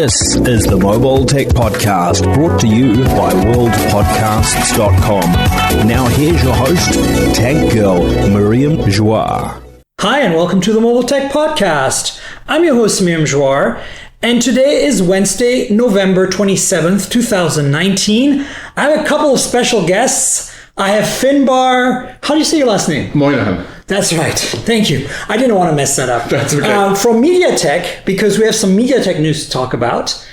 This is the Mobile Tech Podcast, brought to you by worldpodcasts.com. Now here's your host, Tech Girl, Miriam Joire. Hi, and welcome to the Mobile Tech Podcast. I'm your host, Miriam Joire, and today is Wednesday, November 27th, 2019. I have a couple of special guests. I have Finbarr, how do you say your last name? Moynihan. That's right. Thank you. I didn't want to mess that up. That's okay. From MediaTek, because we have some MediaTek news to talk about.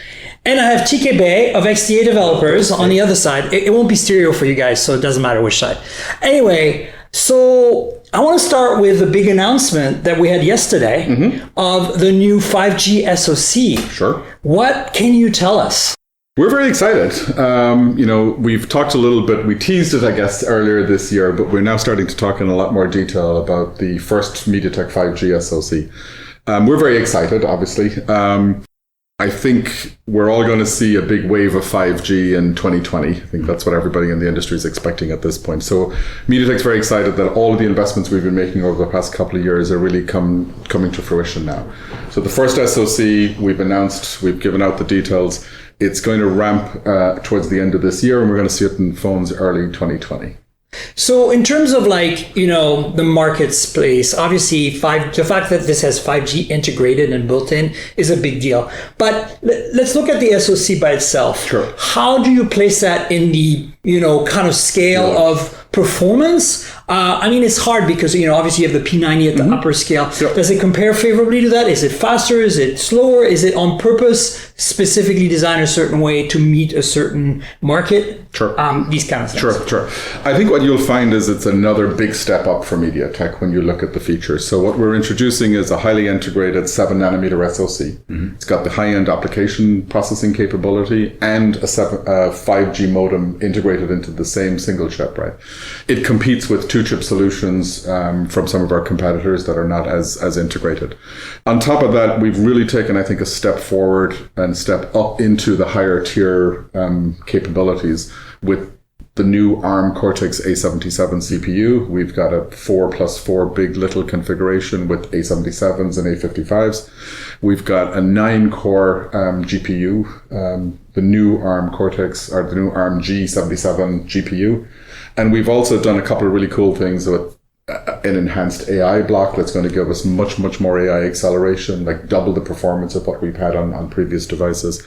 And I have TK Bay of XDA Developers on the other side. It won't be stereo for you guys, so it doesn't matter which side. Anyway, so I want to start with the big announcement that we had yesterday of the new 5G SoC. Sure. What can you tell us? We're very excited. We've talked a little bit, we teased it, I guess, earlier this year, but we're now starting to talk in a lot more detail about the first MediaTek 5G SoC. We're very excited, obviously. I think we're all going to see a big wave of 5G in 2020. I think that's what everybody in the industry is expecting at this point. So MediaTek's very excited that all of the investments we've been making over the past couple of years are really coming to fruition now. So the first SoC we've announced, we've given out the details. It's going to ramp towards the end of this year, and we're going to see it in phones early 2020. So in terms of the market space, obviously the fact that this has 5G integrated and built in is a big deal. But let's look at the SoC by itself. Sure. How do you place that in the, kind of scale of performance? It's hard because, obviously you have the P90 at the upper scale. Sure. Does it compare favorably to that? Is it faster? Is it slower? Is it on purpose specifically designed a certain way to meet a certain market? Sure. These kind of things. Sure. I think what you'll find is it's another big step up for MediaTek when you look at the features. So what we're introducing is a highly integrated 7nm SoC. It's got the high-end application processing capability and a 5G modem integrated into the same single chip, right? It competes with two-chip solutions from some of our competitors that are not as integrated. On top of that, we've really taken, I think, a step forward and step up into the higher tier capabilities with the new ARM Cortex-A77 CPU. We've got a 4+4 big little configuration with A77s and A55s. We've got a 9-core GPU, the new ARM Cortex, or the new ARM G77 GPU. And we've also done a couple of really cool things with an enhanced AI block that's going to give us much more AI acceleration, like double the performance of what we've had on previous devices.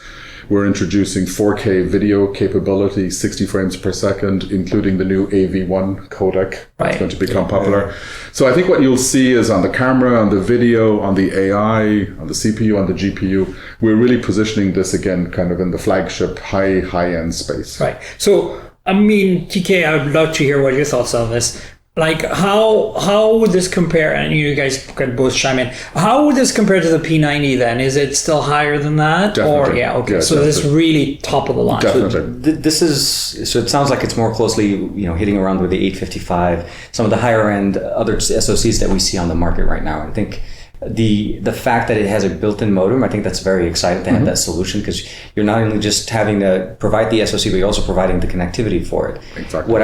We're introducing 4K video capability, 60 frames per second, including the new AV1 codec that's going to become popular. So I think what you'll see is on the camera, on the video, on the AI, on the CPU, on the GPU, we're really positioning this again kind of in the flagship high-end space. Right. So, TK, I would love to hear what your thoughts on this. How would this compare? And you guys can both chime in. How would this compare to the P90 then? Is it still higher than that? Definitely. So this is really top of the line. Definitely. So it sounds like it's more closely, hitting around with the 855, some of the higher end other SoCs that we see on the market right now. I think the fact that it has a built-in modem, I think that's very exciting to have that solution, because you're not only just having to provide the SoC, but you're also providing the connectivity for it. Exactly. What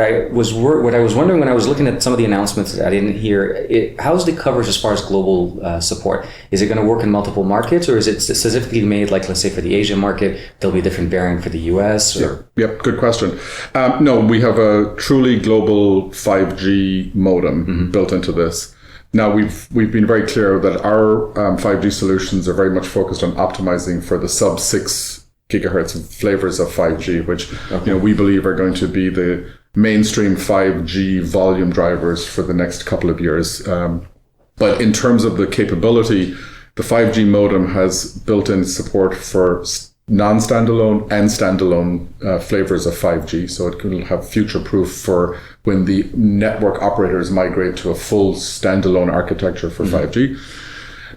I was wondering when I was looking at some of the announcements that I didn't hear, how's the coverage as far as global support? Is it going to work in multiple markets, or is it specifically made, let's say for the Asian market, there'll be a different variant for the US? Or? Yep, good question. No, we have a truly global 5G modem built into this. Now, we've been very clear that our 5G solutions are very much focused on optimizing for the sub-6 gigahertz flavors of 5G, which we believe are going to be the mainstream 5G volume drivers for the next couple of years. But in terms of the capability, the 5G modem has built-in support for non-standalone and standalone flavors of 5G, so it will have future-proof for when the network operators migrate to a full standalone architecture for 5G.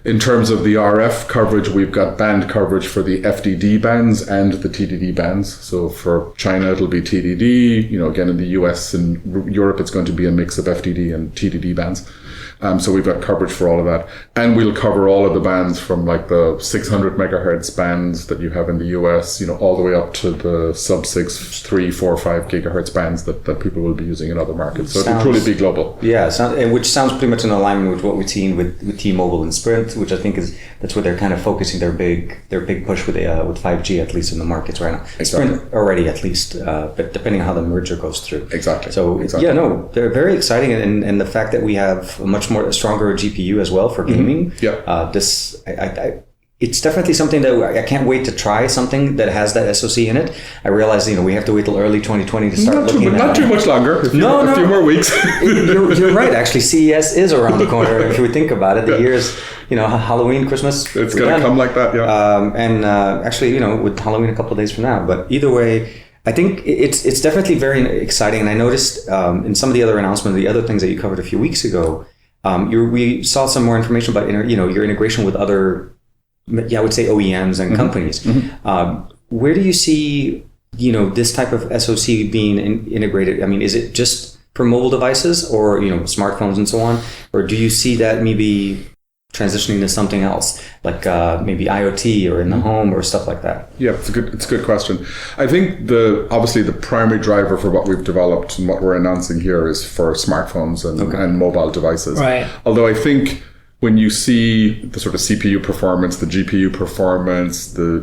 In terms of the RF coverage, we've got band coverage for the FDD bands and the TDD bands. So for China, it'll be TDD. Again, in the US and Europe, it's going to be a mix of FDD and TDD bands. So we've got coverage for all of that. And we'll cover all of the bands from like the 600 megahertz bands that you have in the US, all the way up to the sub 6, 3, 4, 5 gigahertz bands that people will be using in other markets. So it'll truly be global. Yeah, which sounds pretty much in alignment with what we've seen with T-Mobile and Sprint, which I think that's where they're kind of focusing their big push with 5G, at least in the markets right now. Exactly. Sprint already, at least, but depending on how the merger goes through. Exactly. So they're very exciting, and the fact that we have a much more stronger GPU as well for gaming. It's definitely something that I can't wait to try, something that has that SoC in it. I realize, we have to wait till early 2020 to start looking at it. Not too much longer. A few more weeks. You're right. Actually, CES is around the corner. If we think about it, the year's, Halloween, Christmas. It's going to come like that, yeah. And actually, with Halloween a couple of days from now. But either way, I think it's definitely very exciting. And I noticed in some of the other announcements, the other things that you covered a few weeks ago, we saw some more information about your integration with other, I would say OEMs and companies. Where do you see, this type of SoC being integrated? I mean, is it just for mobile devices or, smartphones and so on? Or do you see that maybe transitioning to something else, like maybe IoT or in the home or stuff like that? Yeah, it's a good question. I think obviously the primary driver for what we've developed and what we're announcing here is for smartphones and mobile devices. Right. Although I think when you see the sort of CPU performance, the GPU performance, the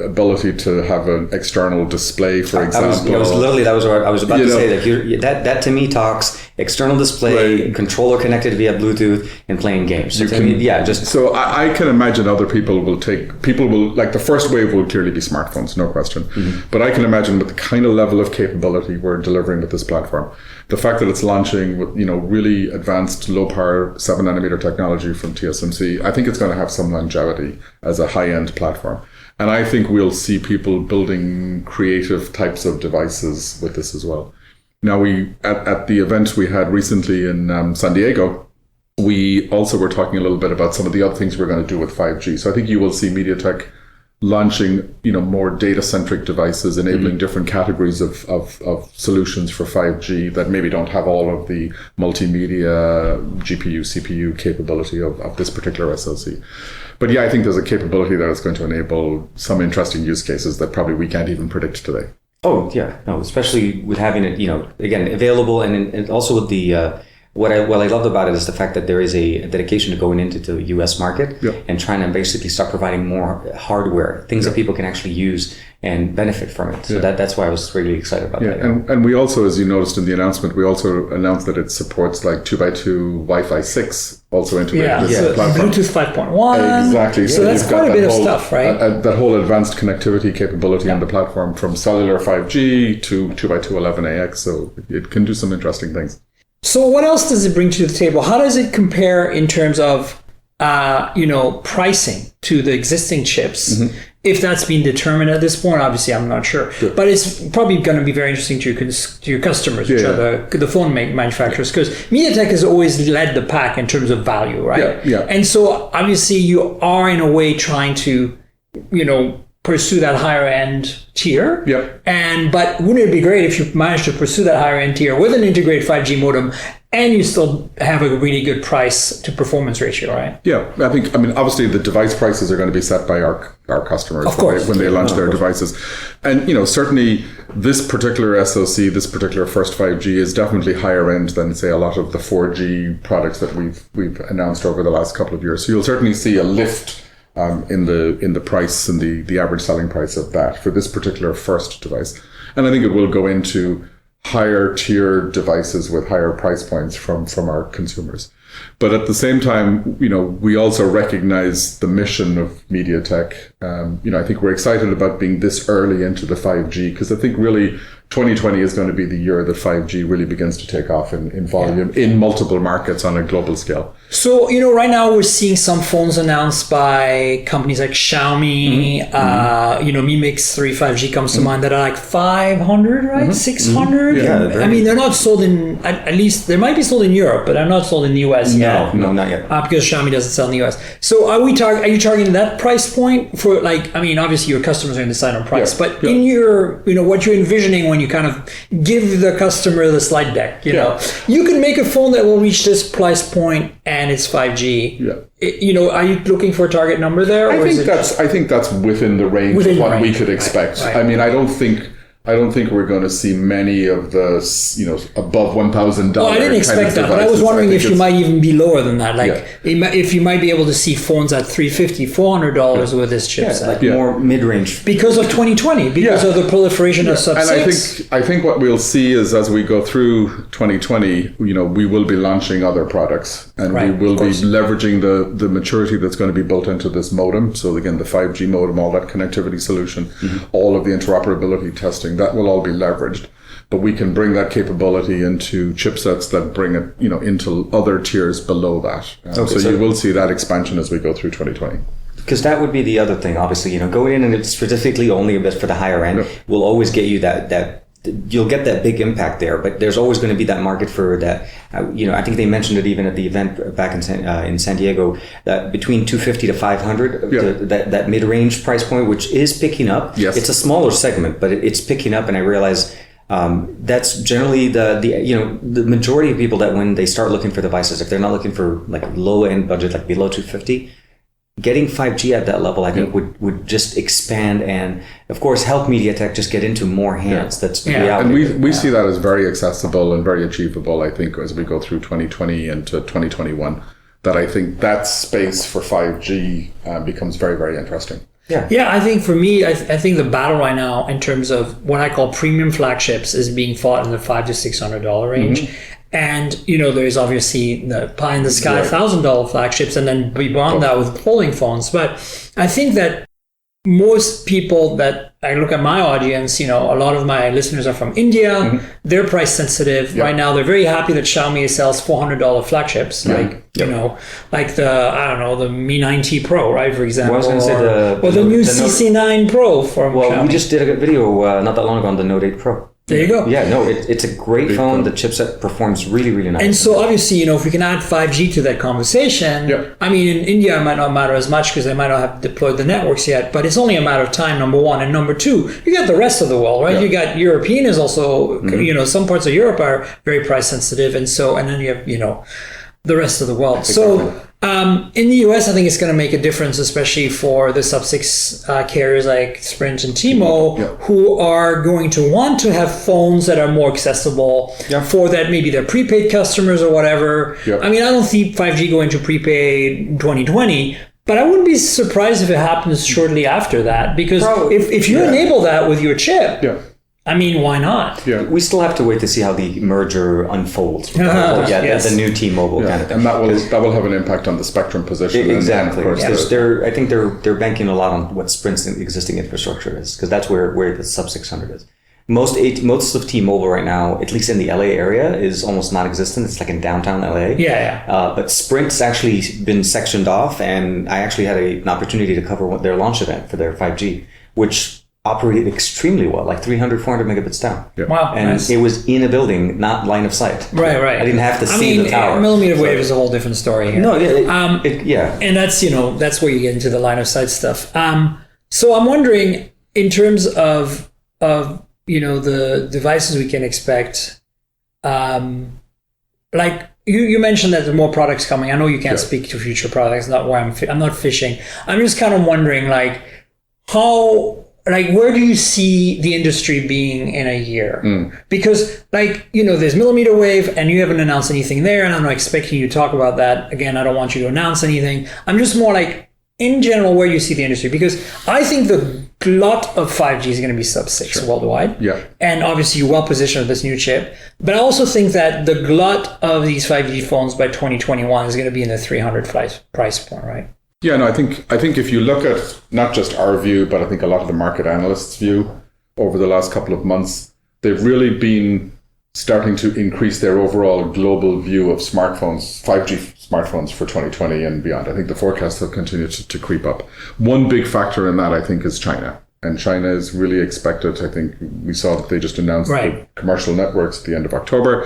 ability to have an external display, for example. That was what I was about to say. That to me talks external display, controller connected via Bluetooth, and playing games. So I can imagine other people will like the first wave will clearly be smartphones, no question. But I can imagine with the kind of level of capability we're delivering with this platform, the fact that it's launching with really advanced low power 7 nanometer technology from TSMC, I think it's going to have some longevity as a high end platform. And I think we'll see people building creative types of devices with this as well. Now, at the event we had recently in San Diego, we also were talking a little bit about some of the other things we're going to do with 5G. So I think you will see MediaTek launching, more data-centric devices, enabling different categories of solutions for 5G that maybe don't have all of the multimedia GPU, CPU capability of this particular SoC. But I think there's a capability that is going to enable some interesting use cases that probably we can't even predict today. Oh, yeah. No, especially with having it, again, available and also with the... What I loved about it is the fact that there is a dedication to going into the US market and trying to basically start providing more hardware, things that people can actually use and benefit from it. So that's why I was really excited about that. And we also, as you noticed in the announcement, we also announced that it supports like 2x2 Wi-Fi 6 also integrated this platform. Bluetooth 5.1. Exactly. So that's quite a bit of stuff, right? That whole advanced connectivity capability on the platform, from cellular 5G to 2x2 11AX. So it can do some interesting things. So what else does it bring to the table? How does it compare in terms of, pricing to the existing chips? If that's been determined at this point, obviously I'm not sure. But it's probably going to be very interesting to your customers, which are the phone manufacturers, because MediaTek has always led the pack in terms of value, right? And so obviously you are in a way trying to, pursue that higher end tier. But wouldn't it be great if you managed to pursue that higher end tier with an integrated 5G modem and you still have a really good price to performance ratio, right? I mean, obviously the device prices are going to be set by our customers, of course, when they launch their devices. And, certainly this particular SoC, this particular first 5G is definitely higher end than, say, a lot of the 4G products that we've announced over the last couple of years. So you'll certainly see a lift in the price and the average selling price of that for this particular first device. And I think it will go into higher tier devices with higher price points from our consumers. But at the same time, we also recognize the mission of MediaTek. I think we're excited about being this early into the 5G, because I think really 2020 is going to be the year that 5G really begins to take off in volume in multiple markets on a global scale. So, right now we're seeing some phones announced by companies like Xiaomi, Mi Mix 3 5G comes to mind, that are like 500, right? 600? I mean, they're not sold in, at least, they might be sold in Europe, but they're not sold in the US yet. No, not yet. Because Xiaomi doesn't sell in the US. So are you targeting that price point for, obviously your customers are going to decide on price, but in your, what you're envisioning when you kind of give the customer the slide deck. You know, you can make a phone that will reach this price point and it's 5G. Yeah. Are you looking for a target number there? I think that's within the range of what we could expect. Right. I mean, I don't think we're going to see many of the, above $1,000. Well, I didn't expect that, but I was wondering if you might even be lower than that. Like, if you might be able to see phones at $350, $400 with this chipset. More mid-range. Because of 2020, because of the proliferation of sub-6. And I think what we'll see is as we go through 2020, we will be launching other products, and we will be leveraging the maturity that's going to be built into this modem. So again, the 5G modem, all that connectivity solution, all of the interoperability testing, that will all be leveraged, but we can bring that capability into chipsets that bring it, into other tiers below that. So you will see that expansion as we go through 2020. Because that would be the other thing, obviously, going in and it's specifically only a bit for the higher end will always get you that you'll get that big impact there, but there's always going to be that market for that. I think they mentioned it even at the event back in San Diego, that between 250 to 500, that mid-range price point, which is picking up. Yes. It's a smaller segment, but it's picking up, and I realize that's generally the majority of people that when they start looking for devices, if they're not looking for like low end budget, like below 250. Getting 5G at that level, I think, would just expand and, of course, help MediaTek just get into more hands. That's the reality. And we see that as very accessible and very achievable, I think, as we go through 2020 into 2021, that I think that space for 5G becomes very, very interesting. Yeah, I think for me, I think the battle right now in terms of what I call premium flagships is being fought in the $500 to $600 range. And, there's obviously the pie in the sky $1,000 flagships, and then beyond that with folding phones. But I think that most people that I look at my audience, a lot of my listeners are from India. They're price sensitive. Right now, they're very happy that Xiaomi sells $400 flagships. Like the Mi 9T Pro, right, for example. Well, I was going to say the new CC9 Pro from Xiaomi. We just did a video not that long ago on the Note 8 Pro. There you go. Yeah, no, it's a great phone. The chipset performs really, really nice. And so obviously, if we can add 5G to that conversation, I mean, in India, it might not matter as much because they might not have deployed the networks yet, but it's only a matter of time, number one. And number two, you got the rest of the world, right? You got European is also, some parts of Europe are very price sensitive. And then you have, the rest of the world. Exactly. So in the US, I think it's going to make a difference, especially for the sub-6 carriers like Sprint and T-Mo, who are going to want to have phones that are more accessible for that, maybe their prepaid customers or whatever. I mean, I don't see 5G going to prepaid in 2020, but I wouldn't be surprised if it happens shortly after that, because if you enable that with your chip, I mean, why not? We still have to wait to see how the merger unfolds. The new T-Mobile kind of thing. And that will have an impact on the spectrum position. Exactly. I think they're banking a lot on what Sprint's existing infrastructure is, because that's where the sub-600 is. Most of T-Mobile right now, at least in the LA area, is almost non-existent. It's like in downtown LA. But Sprint's actually been sectioned off, and I actually had an opportunity to cover their launch event for their 5G, which operated extremely well, like 300, 400 megabits down. Wow. And it was in a building, not line of sight. Right. I didn't have to see the tower. Millimeter wave is a whole different story here. No, and that's where you get into the line of sight stuff. So I'm wondering, in terms of the devices we can expect, like you mentioned that there are more products coming. I know you can't speak to future products, not where I'm not fishing. I'm just kind of wondering, like, where do you see the industry being in a year? Because, there's millimeter wave, and you haven't announced anything there, and I'm not expecting you to talk about that. Again, I don't want you to announce anything. I'm just more like, in general, where you see the industry, because I think the glut of 5G is going to be sub-6 worldwide. And obviously, you're well positioned with this new chip. But I also think that the glut of these 5G phones by 2021 is going to be in the $300 price point, right? Yeah, no, I think if you look at not just our view, but I think a lot of the market analysts' view over the last couple of months, they've really been starting to increase their overall global view of smartphones, 5G smartphones for 2020 and beyond. I think the forecasts have continued to creep up. One big factor in that, I think, is China. And China is really expected. I think we saw that they just announced the commercial networks at the end of October.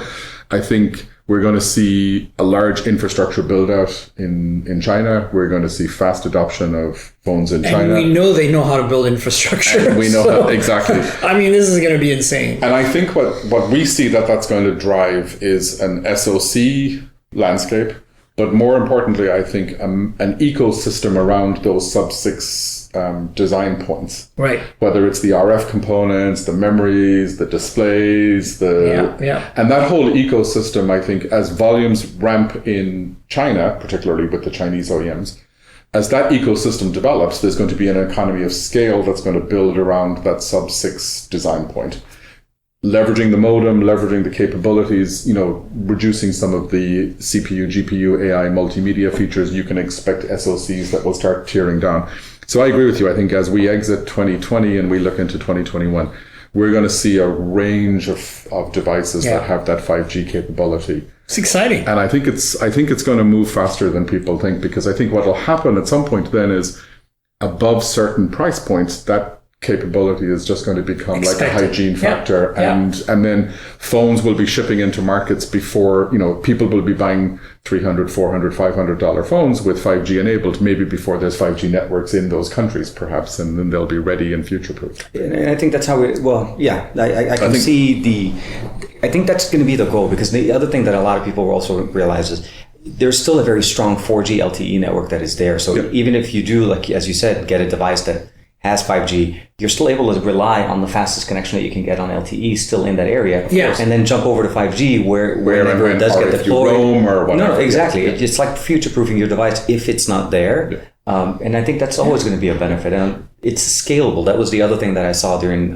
I think We're going to see a large infrastructure build out in China. We're going to see fast adoption of phones in China. And we know they know how to build infrastructure. And we know how, exactly. I mean, this is going to be insane. And I think what we see that's going to drive is an SoC landscape, but more importantly, I think an ecosystem around those sub-6 design points. Right. Whether it's the RF components, the memories, the displays, and that whole ecosystem, I think, as volumes ramp in China, particularly with the Chinese OEMs, as that ecosystem develops, there's going to be an economy of scale that's going to build around that sub-6 design point. Leveraging the modem, leveraging the capabilities, reducing some of the CPU, GPU, AI, multimedia features, you can expect SoCs that will start tearing down. So I agree with you. I think as we exit 2020 and we look into 2021, we're going to see a range of devices that have that 5G capability. It's exciting. And I think it's going to move faster than people think, because I think what will happen at some point then is above certain price points, that capability is just going to become like a hygiene factor, and then phones will be shipping into markets before people will be buying $300, $400, $500 phones with 5G enabled, maybe before there's 5G networks in those countries, perhaps, and then they'll be ready and future-proof. And I think that's how I think that's going to be the goal, because the other thing that a lot of people will also realize is there's still a very strong 4G LTE network that is there. So even if you do, like as you said, get a device that has 5G, you're still able to rely on the fastest connection that you can get on LTE still in that area. Yes. And then jump over to 5G wherever it does get deployed. Roam or whatever. No, exactly. It's like future-proofing your device if it's not there. Yeah. And I think that's always going to be a benefit. And it's scalable. That was the other thing that I saw during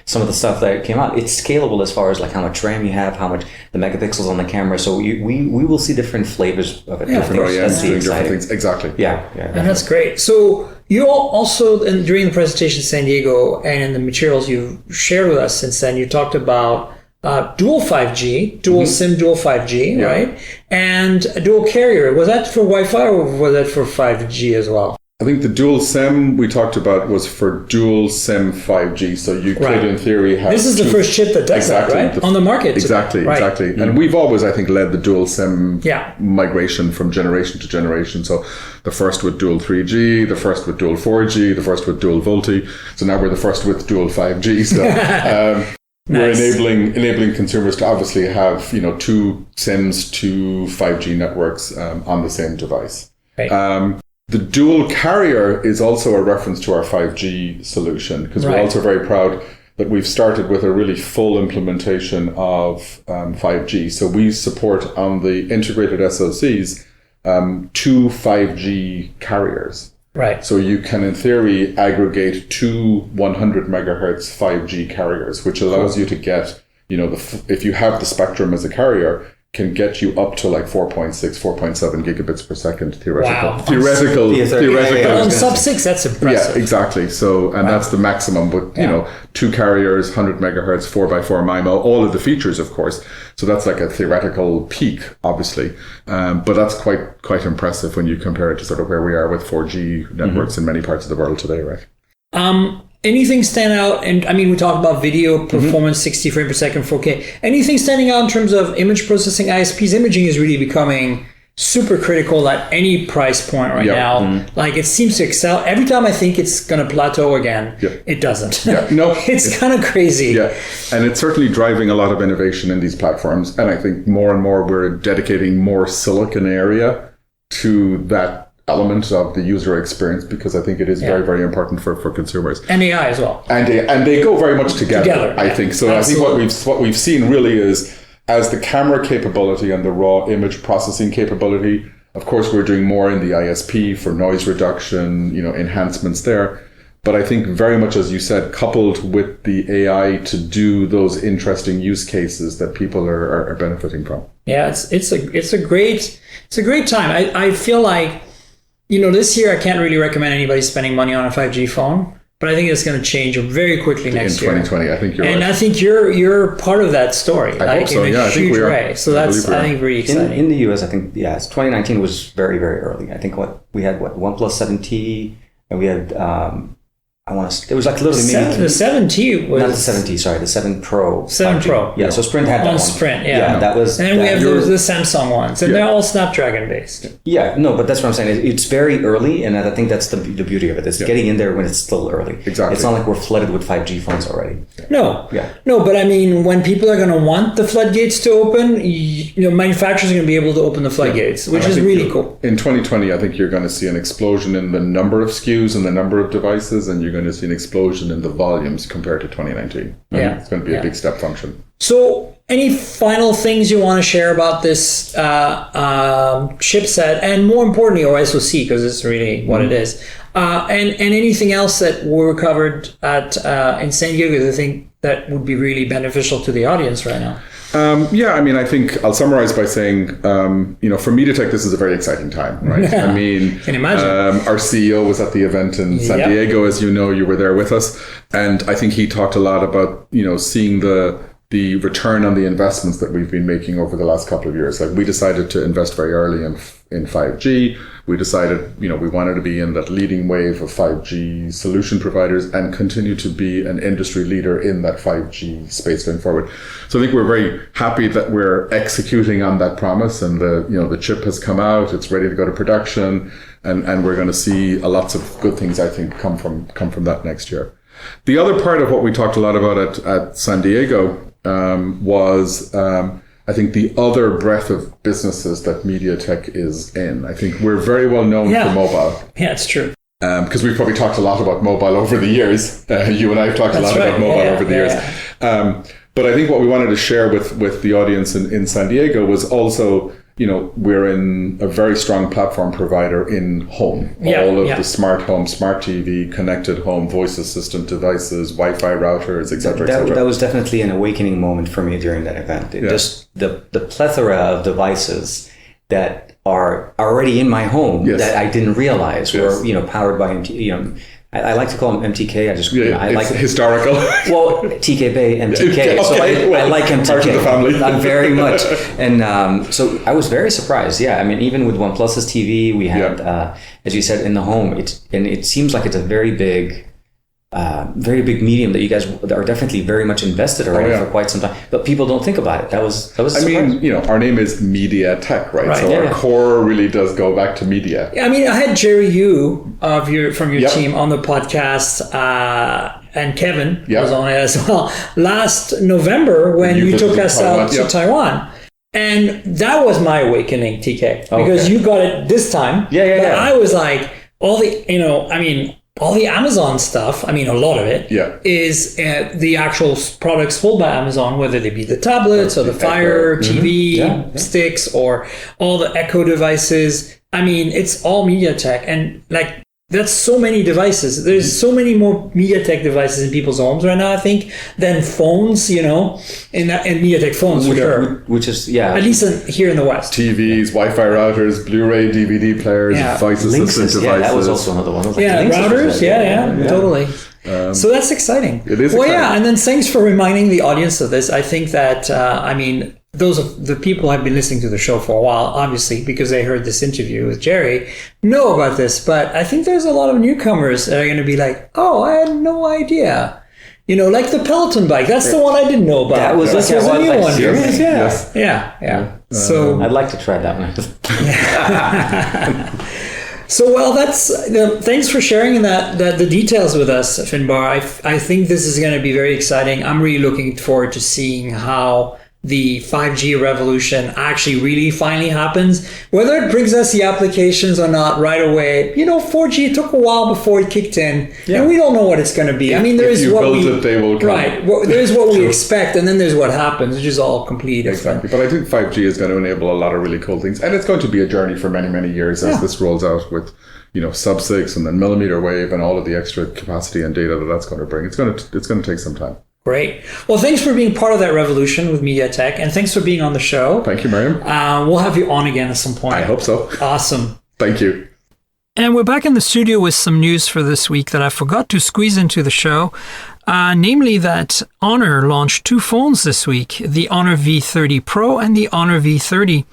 some of the stuff that came out. It's scalable as far as like how much RAM you have, how much the megapixels on the camera. So we will see different flavors of it. Different OEMs doing different things. Exactly. Yeah. And that's great. So you also, during the presentation in San Diego and in the materials you've shared with us since then, you talked about dual 5G, dual SIM, dual 5G, right? And a dual carrier. Was that for Wi-Fi or was that for 5G as well? I think the dual SIM we talked about was for dual SIM 5G. So you could, in theory, have... This is the first chip that does that, right? On the market. Exactly. Mm-hmm. And we've always, I think, led the dual SIM migration from generation to generation. So the first with dual 3G, the first with dual 4G, the first with dual VoLTE. So now we're the first with dual 5G. So... We're enabling consumers to obviously have, two SIMs, two 5G networks on the same device. Right. The dual carrier is also a reference to our 5G solution, because we're also very proud that we've started with a really full implementation of 5G. So we support on the integrated SoCs 2 5G carriers. Right. So you can, in theory, aggregate 2 100 megahertz 5G carriers, which allows you to get, if you have the spectrum as a carrier, can get you up to like 4.6, 4.7 gigabits per second theoretical. Wow. Theoretical. On sub-6, that's impressive. Yeah, exactly. So, and that's the maximum with, 2 carriers, 100 megahertz, 4x4 MIMO, all of the features, of course. So that's like a theoretical peak, obviously. But that's quite impressive when you compare it to sort of where we are with 4G networks in many parts of the world today, right? Anything stand out? And I mean, we talked about video performance, 60 frames per second, 4K. Anything standing out in terms of image processing? ISPs imaging is really becoming super critical at any price point right now. Like it seems to excel. Every time I think it's going to plateau again, it doesn't. No, it's kind of crazy. Yeah, and it's certainly driving a lot of innovation in these platforms. And I think more and more we're dedicating more silicon area to that element of the user experience, because I think it is very, very important for consumers. And AI as well. And they go very much together. I think. So absolutely. I think what we've seen really is, as the camera capability and the raw image processing capability, of course, we're doing more in the ISP for noise reduction, enhancements there. But I think very much, as you said, coupled with the AI to do those interesting use cases that people are benefiting from. Yeah, it's a great time. I feel like, this year I can't really recommend anybody spending money on a 5G phone, but I think it's going to change very quickly next year. In 2020, I think you're right. And I think you're part of that story. I hope so, in a huge way. So that's, I think, really exciting. In the US, I think, 2019 was very, very early. I think we had OnePlus 7T, and we had it was like literally maybe the 7T was not the 7T, sorry, the 7 Pro. 7 Pro. Yeah, so Sprint had that on one. Sprint, yeah. That was. And we have the Samsung ones, and they're all Snapdragon based. Yeah, no, but that's what I'm saying. It's very early, and I think that's the beauty of it. It's getting in there when it's still early. Exactly. It's not like we're flooded with 5G phones already. No. Yeah. No, but I mean, when people are going to want the floodgates to open, manufacturers are going to be able to open the floodgates, which is really cool. In 2020, I think you're going to see an explosion in the number of SKUs and the number of devices, and you're going to see an explosion in the volumes compared to 2019. Yeah. It's going to be a big step function. So, any final things you want to share about this chipset, and more importantly, or SoC, because it's really what it is, and anything else that were covered at in San Diego that I think that would be really beneficial to the audience right now? I think I'll summarize by saying, for MediaTek, this is a very exciting time, right? I mean, can imagine. Our CEO was at the event in San Diego, as you know, you were there with us. And I think he talked a lot about, seeing the return on the investments that we've been making over the last couple of years. Like, we decided to invest very early in 5G. We decided, we wanted to be in that leading wave of 5G solution providers and continue to be an industry leader in that 5G space going forward. So I think we're very happy that we're executing on that promise, and the chip has come out, it's ready to go to production, and we're going to see lots of good things, I think, come from that next year. The other part of what we talked a lot about at San Diego was I think the other breadth of businesses that MediaTek is in. I think we're very well known for mobile. Yeah, it's true. Because we've probably talked a lot about mobile over the years. You and I have talked a lot about mobile over the years. But I think what we wanted to share with the audience in San Diego was also, we're in a very strong platform provider in home. All of the smart home, smart TV, connected home, voice assistant devices, Wi-Fi routers, et cetera, et cetera. That was definitely an awakening moment for me during that event. Just the plethora of devices that are already in my home that I didn't realize were, powered by, I like to call them MTK. I like historical. Well, TK Bay, MTK. Okay, so I like MTK. Part of the family. Very much. And so I was very surprised. Yeah, I mean, even with OnePlus's TV, we had, as you said, in the home. It seems like it's a very big medium that you guys are definitely very much invested already for quite some time. But people don't think about it. That was. I mean, our name is MediaTek, right? So our core really does go back to media. Yeah, I mean, I had Jerry Yu from your team on the podcast, and Kevin was on it as well last November when you took us out to Taiwan. And that was my awakening, TK, because you got it this time. But I was like, all the Amazon stuff, a lot of it is the actual products sold by Amazon, whether they be the tablets or the Fire TV sticks or all the Echo devices. It's all MediaTek. And that's so many devices. There's so many more MediaTek devices in people's homes right now, I think, than phones, and MediaTek phones, which is, at least here in the West. TVs, Wi-Fi routers, Blu-ray, DVD players, voice assistant devices. Yeah, that was also another one. Routers, totally. So that's exciting. It is exciting. Exciting. And then thanks for reminding the audience of this. I think that, those of the people who have been listening to the show for a while, obviously, because they heard this interview with Jerry, know about this. But I think there's a lot of newcomers that are going to be like, oh, I had no idea. Like the Peloton bike. That's the one I didn't know about. That was a new one. Yes. Yeah. So I'd like to try that one. So, that's thanks for sharing the details with us, Finbarr. I think this is going to be very exciting. I'm really looking forward to seeing how the 5G revolution actually really finally happens. Whether it brings us the applications or not right away, 4G took a while before it kicked in, and we don't know what it's going to be. They will come. Right. There's what we expect, and then there's what happens, which is all completely different. Exactly. But I think 5G is going to enable a lot of really cool things, and it's going to be a journey for many, many years as this rolls out with, sub-6 and then millimeter wave and all of the extra capacity and data that's going to bring. It's going to take some time. Great. Well, thanks for being part of that revolution with MediaTek, and thanks for being on the show. Thank you, Miriam. We'll have you on again at some point. I hope so. Awesome. Thank you. And we're back in the studio with some news for this week that I forgot to squeeze into the show, namely that Honor launched two phones this week, the Honor V30 Pro and the Honor V30.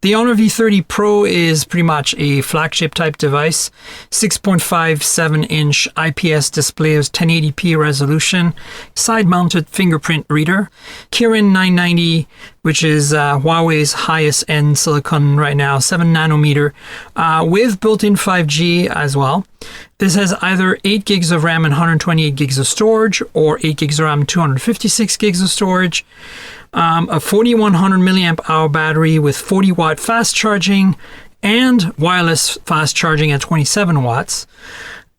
The Honor V30 Pro is pretty much a flagship type device, 6.57-inch IPS display with 1080p resolution, side-mounted fingerprint reader, Kirin 990, which is Huawei's highest end silicon right now, 7 nanometer, with built-in 5G as well. This has either 8 gigs of RAM and 128 gigs of storage, or 8 gigs of RAM, 256 gigs of storage. A 4100 milliamp hour battery with 40 watt fast charging and wireless fast charging at 27 watts.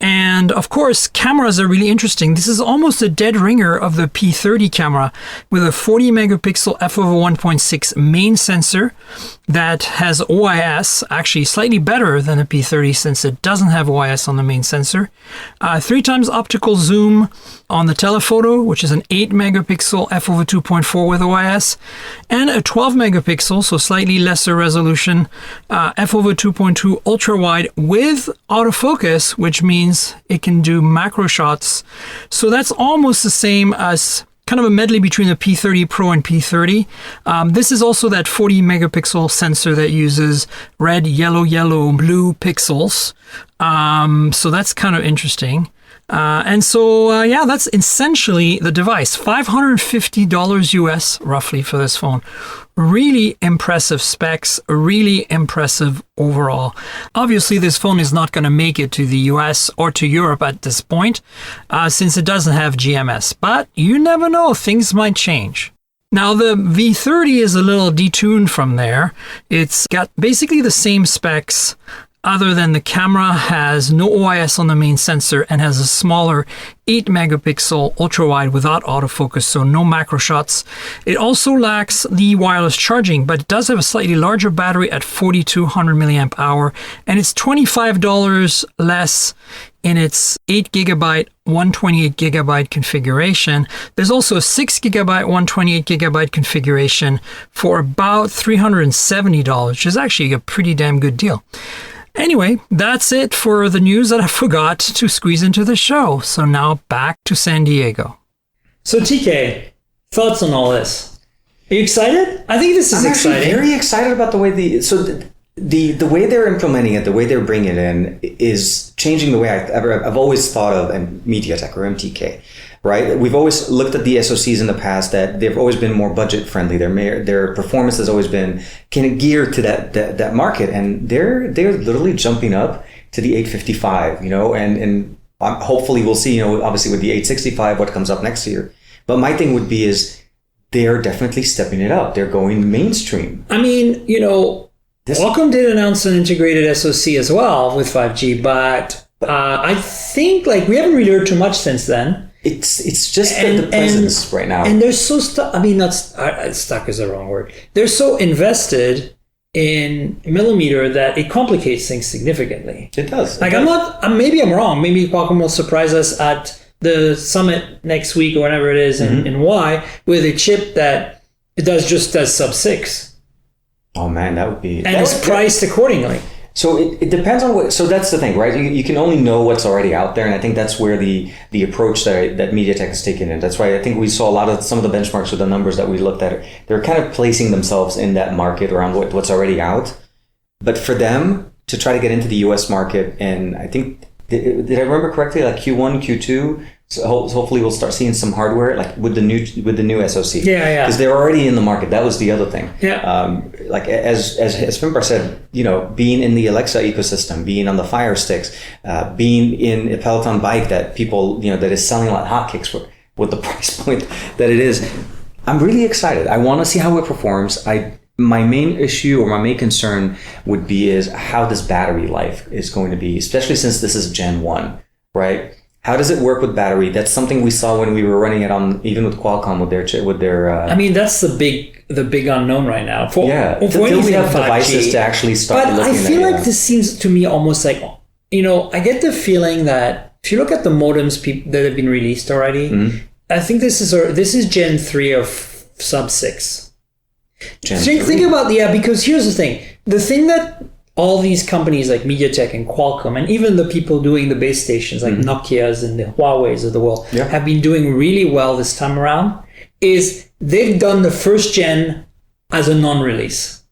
And of course, cameras are really interesting. This is almost a dead ringer of the P30 camera with a 40 megapixel f/1.6 main sensor that has OIS, actually slightly better than the P30 since it doesn't have OIS on the main sensor. 3 times optical zoom on the telephoto, which is an 8 megapixel f/2.4 with OIS, and a 12 megapixel, so slightly lesser resolution, f/2.2 ultra wide with autofocus, which means it can do macro shots. So that's almost the same as kind of a medley between the P30 Pro and P30. This is also that 40 megapixel sensor that uses red, yellow, blue pixels. So that's kind of interesting. Yeah, that's essentially the device. $550 US roughly for this phone. Really impressive specs, really impressive overall. Obviously, this phone is not going to make it to the US or to Europe at this point, since it doesn't have GMS. But you never know, things might change. Now, the V30 is a little detuned from there. It's got basically the same specs, other than the camera has no OIS on the main sensor and has a smaller 8 megapixel ultra wide without autofocus, so no macro shots. It also lacks the wireless charging, but it does have a slightly larger battery at 4200 milliamp hour, and it's $25 less in its 8 gigabyte 128 gigabyte configuration. There's also a 6 gigabyte 128 gigabyte configuration for about $370, which is actually a pretty damn good deal. Anyway, that's it for the news that I forgot to squeeze into the show. So now back to San Diego. So TK, thoughts on all this? Are you excited? I think this is exciting. I'm very excited about the way the way they're implementing it, the way they're bringing it in, is changing the way I've always thought of MediaTek or MTK. Right, we've always looked at the SoCs in the past that they've always been more budget friendly. Their performance has always been kind of geared to that market, and they're literally jumping up to the 855. And hopefully we'll see. Obviously with the 865, what comes up next year. But my thing would be is they're definitely stepping it up. They're going mainstream. I mean, Qualcomm did announce an integrated SoC as well with 5G, but I think we haven't really heard too much since then. It's just the presence right now. And they're so stuck. I mean, not stuck is the wrong word. They're so invested in millimeter that it complicates things significantly. It does. Maybe I'm wrong. Maybe Qualcomm will surprise us at the summit next week or whatever it is in Y with a chip that it does sub-6. Oh man, that would be... And it's priced accordingly. So it depends on what. So that's the thing, right? You can only know what's already out there, and I think that's where the approach that MediaTek has taken in. That's why I think we saw some of the benchmarks with the numbers that we looked at. They're kind of placing themselves in that market around what's already out. But for them to try to get into the U.S. market, and I think did I remember correctly? Q1, Q2. So hopefully we'll start seeing some hardware with the new SoC. Yeah. Because they're already in the market. That was the other thing. Yeah. As Finbarr said, being in the Alexa ecosystem, being on the Fire Sticks, being in a Peloton bike that people that is selling like hotcakes with the price point that it is. I'm really excited. I want to see how it performs. My main issue or my main concern would be is how this battery life is going to be, especially since this is Gen 1, right? How does it work with battery? That's something we saw when we were running it on, even with Qualcomm with their. I mean, that's the big unknown right now. Until we have 5G, devices to actually start looking at it. But I feel like this seems to me almost like, I get the feeling that if you look at the modems that have been released already, I think this is Gen 3 of sub-6. Think about because here's the thing. The thing that all these companies like MediaTek and Qualcomm, and even the people doing the base stations like Nokia's and the Huawei's of the world have been doing really well this time around, is they've done the first gen as a non-release.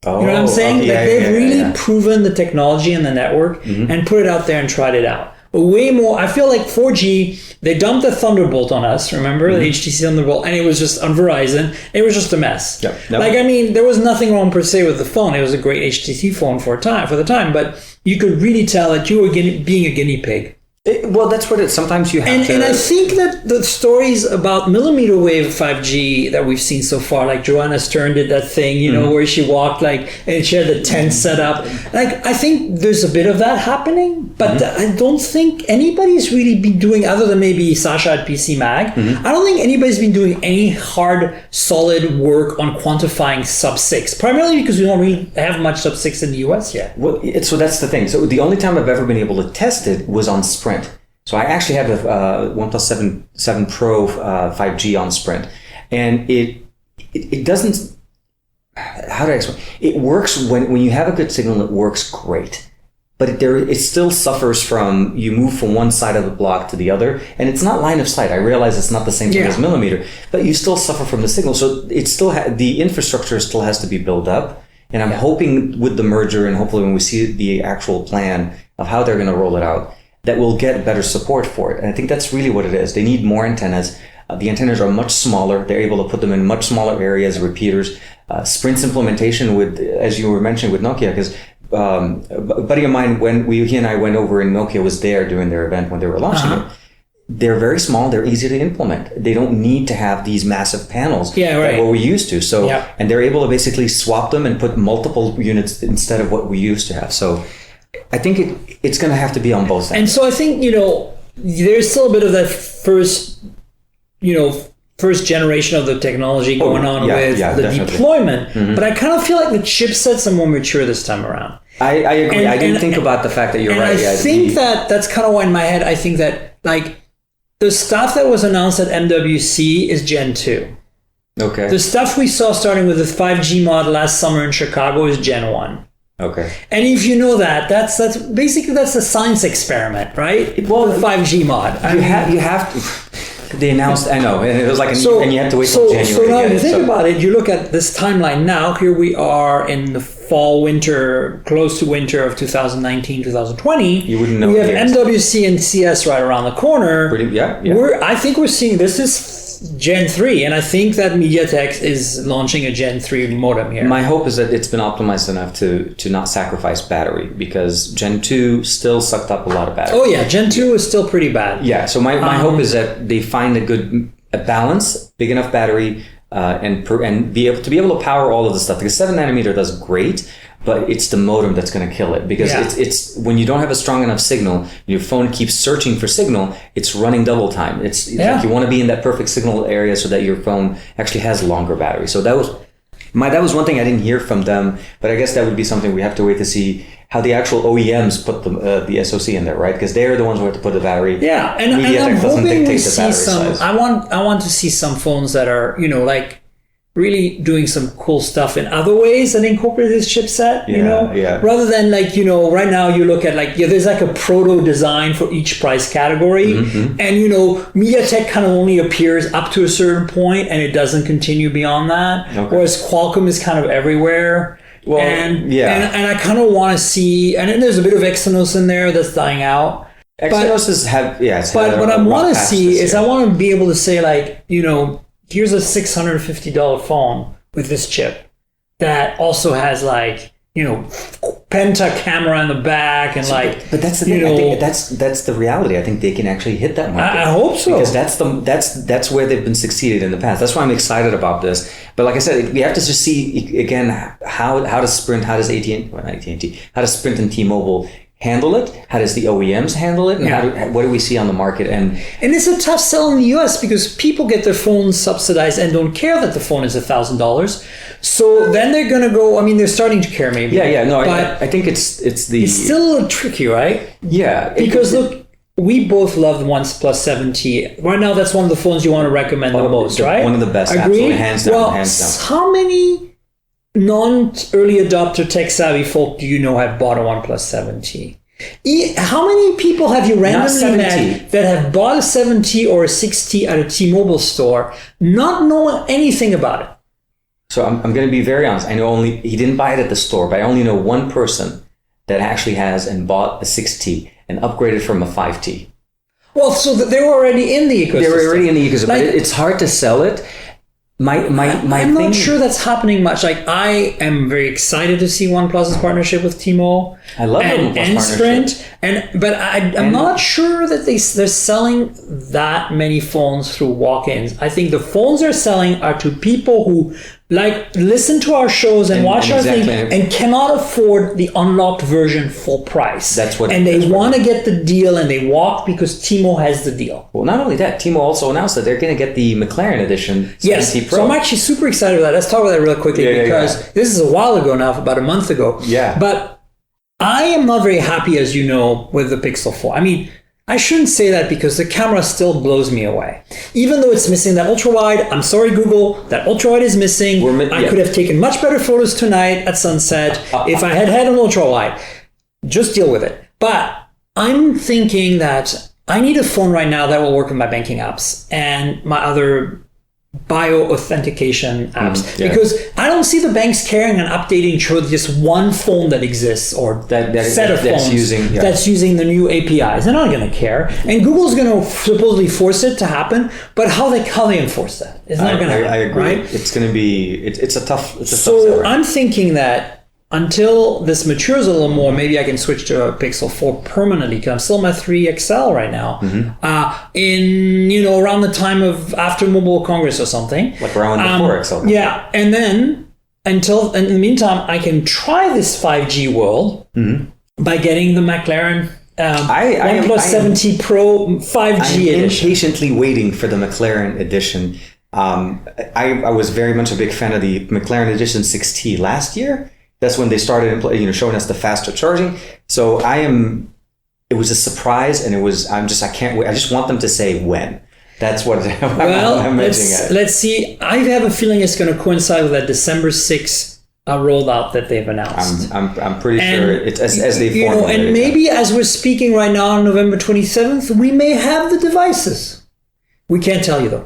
You know what I'm saying? Okay, Like they've really proven the technology and the network and put it out there and tried it out. But way more, I feel like 4G, they dumped the Thunderbolt on us, remember? The HTC Thunderbolt, and it was just on Verizon, it was just a mess. Yep. Like, I mean, there was nothing wrong per se with the phone. It was a great HTC phone for the time, but you could really tell that you were being a guinea pig. Well, that's what it. Sometimes you have to. And I think that the stories about millimeter wave 5G that we've seen so far, like Joanna Stern did that thing, you know, where she walked and she had the tent set up. Like, I think there's a bit of that happening, but I don't think anybody's really been doing, other than maybe Sasha at PC Mag, I don't think anybody's been doing any hard, solid work on quantifying sub-6, primarily because we don't really have much sub-6 in the US yet. Well, so that's the thing. So the only time I've ever been able to test it was on Sprint. So I actually have a OnePlus 7 Pro 5G on Sprint, and it doesn't. How do I explain? It works when you have a good signal. It works great, but it still suffers from you move from one side of the block to the other, and it's not line of sight. I realize it's not the same thing as millimeter, but you still suffer from the signal. So it still the infrastructure still has to be built up, and I'm hoping with the merger, and hopefully when we see the actual plan of how they're going to roll it out, that will get better support for it. And I think that's really what it is. They need more antennas. The antennas are much smaller. They're able to put them in much smaller areas, repeaters. Sprint's implementation with, as you were mentioning with Nokia, because a buddy of mine, when he and I went over and Nokia was there during their event when they were launching it, they're very small. They're easy to implement. They don't need to have these massive panels that what we used to. So, and they're able to basically swap them and put multiple units instead of what we used to have. So I think it's going to have to be on both sides. And so I think, there's still a bit of that first generation of the technology going on with the definitely. Deployment. But I kind of feel like the chipsets are more mature this time around. I agree. I didn't think about the fact that you're right. I think that's kind of why in my head, I think that like the stuff that was announced at MWC is Gen 2. Okay. The stuff we saw starting with the 5G mod last summer in Chicago is Gen 1. Okay. And if you know that's basically a science experiment, right? Well, the 5G mod. You have to. They announced. I know, and it was like, and you have to wait till January. So now, if you think about it, you look at this timeline now. Here we are in the fall, winter, close to winter of 2019, 2020. You wouldn't know. We have MWC and CS right around the corner. I think we're seeing this is Gen 3, and I think that MediaTek's is launching a Gen 3 modem here. My hope is that it's been optimized enough to not sacrifice battery, because Gen 2 still sucked up a lot of battery. Oh yeah, Gen 2 is still pretty bad. Yeah, so my hope is that they find a balance, big enough battery, and be able to power all of the stuff. Because 7 nanometer does great, but it's the modem that's going to kill it, because it's when you don't have a strong enough signal, your phone keeps searching for signal, it's running double time. It's like you want to be in that perfect signal area so that your phone actually has longer battery. So that was one thing I didn't hear from them, but I guess that would be something we have to wait to see how the actual OEMs put the SoC in there, right? Because they're the ones who have to put the battery. Yeah, and I'm hoping we see some. I want to see some phones that are really doing some cool stuff in other ways that incorporate this chipset, rather than right now you look at there's like a proto design for each price category, and MediaTek kind of only appears up to a certain point and it doesn't continue beyond that, whereas Qualcomm is kind of everywhere. Well, and I kind of want to see, and then there's a bit of Exynos in there that's dying out. Exynos but what I want to see is I want to be able to say here's a $650 phone with this chip that also has penta camera in the back and But that's the thing. I think that's the reality. I think they can actually hit that market. I hope so, because that's where they've been succeeded in the past. That's why I'm excited about this. But like I said, we have to just see again how does Sprint, how does how does Sprint and T-Mobile handle it? How does the OEMs handle it? And what do we see on the market? And it's a tough sell in the US because people get their phones subsidized and don't care that the phone is $1,000. So then they're going to go, they're starting to care maybe. I think it's still a little tricky, right? Yeah. Because look, we both love the OnePlus 7T. Right now, that's one of the phones you want to recommend the most, right? One of the best. Agreed? Hands down. How many non-early adopter tech-savvy folk do you know have bought a OnePlus 7T? How many people have you randomly met that have bought a 7T or a 6T at a T-Mobile store not knowing anything about it? So I'm going to be very honest. I know he didn't buy it at the store, but I only know one person that actually has and bought a 6T and upgraded from a 5T. Well, so they were already in the ecosystem. They were already in the ecosystem, but it's hard to sell it. I'm not sure that's happening much. Like, I am very excited to see OnePlus's partnership with T-Mobile. I love and Sprint, but I'm not sure that they're selling that many phones through walk-ins. I think the phones they're selling are to people who listen to our shows and watch our thing and cannot afford the unlocked version full price. And they want to get the deal, and they walk because T-Mobile has the deal. Well, not only that, T-Mobile also announced that they're going to get the McLaren edition. Yes, Pro. So I'm actually super excited about that. Let's talk about that real quickly because this is a while ago now, about a month ago. Yeah. But I am not very happy, as you know, with the Pixel 4. I mean, I shouldn't say that because the camera still blows me away. Even though it's missing that ultra-wide, I'm sorry, Google, that ultra-wide is missing. I could have taken much better photos tonight at sunset if I had had an ultra-wide. Just deal with it. But I'm thinking that I need a phone right now that will work with my banking apps and my other bio-authentication apps because I don't see the banks caring and updating just one phone that exists or set of phones that's using the new APIs. They're not going to care, and Google's going to supposedly force it to happen, but how they enforce that? It's not going to happen. I agree. Right? It's going to be it's a tough. So I'm thinking that until this matures a little more, maybe I can switch to a Pixel 4 permanently because I'm still my 3 XL right now. In around the time of after Mobile Congress or something, like around the 4 XL. Yeah, and then in the meantime, I can try this 5G world by getting the McLaren OnePlus 7T Pro 5G edition. Impatiently waiting for the McLaren edition. I was very much a big fan of the McLaren edition 6T last year. That's when they started, showing us the faster charging. So it was a surprise, and I can't wait. I just want them to say when. That's what I'm let's see. I have a feeling it's going to coincide with that December 6th rollout that they've announced. I'm pretty sure it's as they formulated. And maybe as we're speaking right now on November 27th, we may have the devices. We can't tell you though.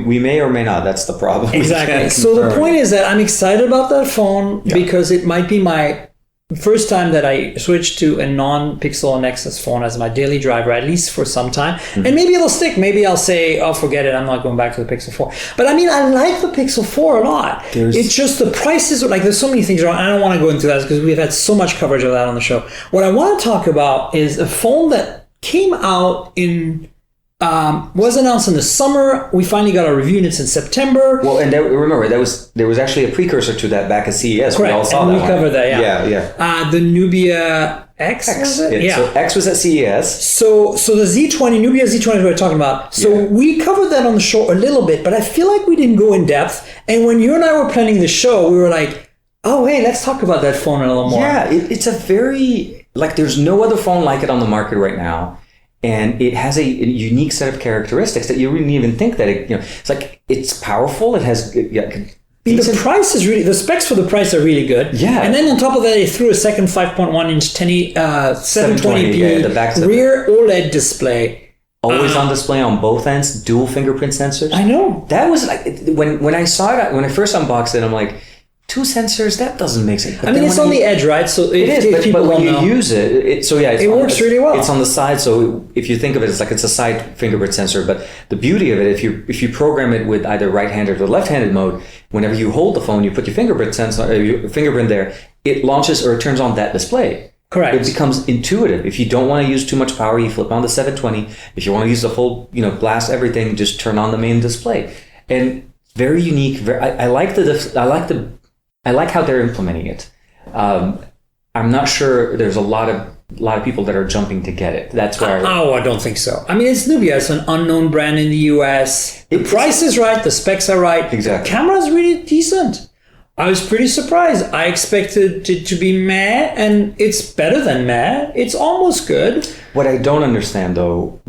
We may or may not. That's the problem. Exactly. So the point is that I'm excited about that phone because it might be my first time that I switch to a non-Pixel Nexus phone as my daily driver, at least for some time. And maybe it'll stick. Maybe I'll say, oh, forget it. I'm not going back to the Pixel 4. But I mean, I like the Pixel 4 a lot. It's just the prices. There's so many things wrong. I don't want to go into that because we've had so much coverage of that on the show. What I want to talk about is a phone that came out was announced in the summer. We finally got a review, and it's in September. Well, and remember, there was actually a precursor to that back at CES. Correct. We all saw and that. We covered that. Yeah. The Nubia X. Was it? So X was at CES. So the Z20, Nubia Z20 is what we're talking about. So we covered that on the show a little bit, but I feel like we didn't go in depth. And when you and I were planning the show, we were like, oh, hey, let's talk about that phone a little more. Yeah, it's a very there's no other phone like it on the market right now. And it has a unique set of characteristics that you wouldn't even think that it's powerful. It has the price is the specs for the price are really good. Yeah. And then on top of that, they threw a second 5.1 inch 720p rear OLED display. Always on display on both ends, dual fingerprint sensors. I know. That was when I saw it, when I first unboxed it, I'm like, 2 sensors, that doesn't make sense. But it's on the edge, right? So it is, but when you use it works really well. It's on the side, so if you think of it, it's a side fingerprint sensor. But the beauty of it, if you program it with either right-handed or left-handed mode, whenever you hold the phone, you put your fingerprint there, it launches or it turns on that display. Correct. It becomes intuitive. If you don't want to use too much power, you flip on the 720. If you want to use the full, blast everything, just turn on the main display. And very unique. I like how they're implementing it. I'm not sure there's a lot of people that are jumping to get it. That's where I don't think so. I mean, it's Nubia. It's an unknown brand in the US. The price is right. The specs are right. Exactly. The camera's really decent. I was pretty surprised. I expected it to be meh, and it's better than meh. It's almost good. What I don't understand, though,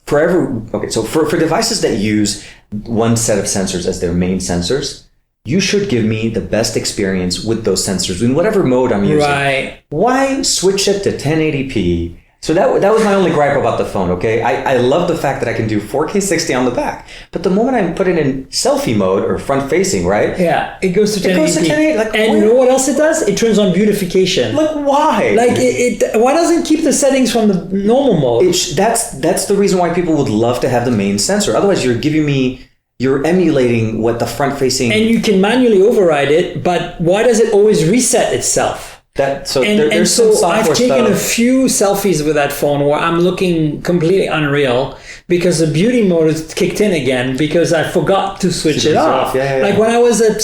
so for devices that use one set of sensors as their main sensors, you should give me the best experience with those sensors in whatever mode I'm using. Right. Why switch it to 1080p So that was my only gripe about the phone, okay? I love the fact that I can do 4K 60 on the back. But the moment I put it in selfie mode or front facing, right? Yeah, it goes to 1080p. It goes to 1080p. Like, and you know what else it does? It turns on beautification. Like, why? Like, why doesn't it keep the settings from the normal mode? That's the reason why people would love to have the main sensor. Otherwise, you're emulating what the front facing... And you can manually override it, but why does it always reset itself? So I've taken a few selfies with that phone where I'm looking completely unreal because the beauty mode is kicked in again because I forgot to switch it off. Yeah. Like when I was at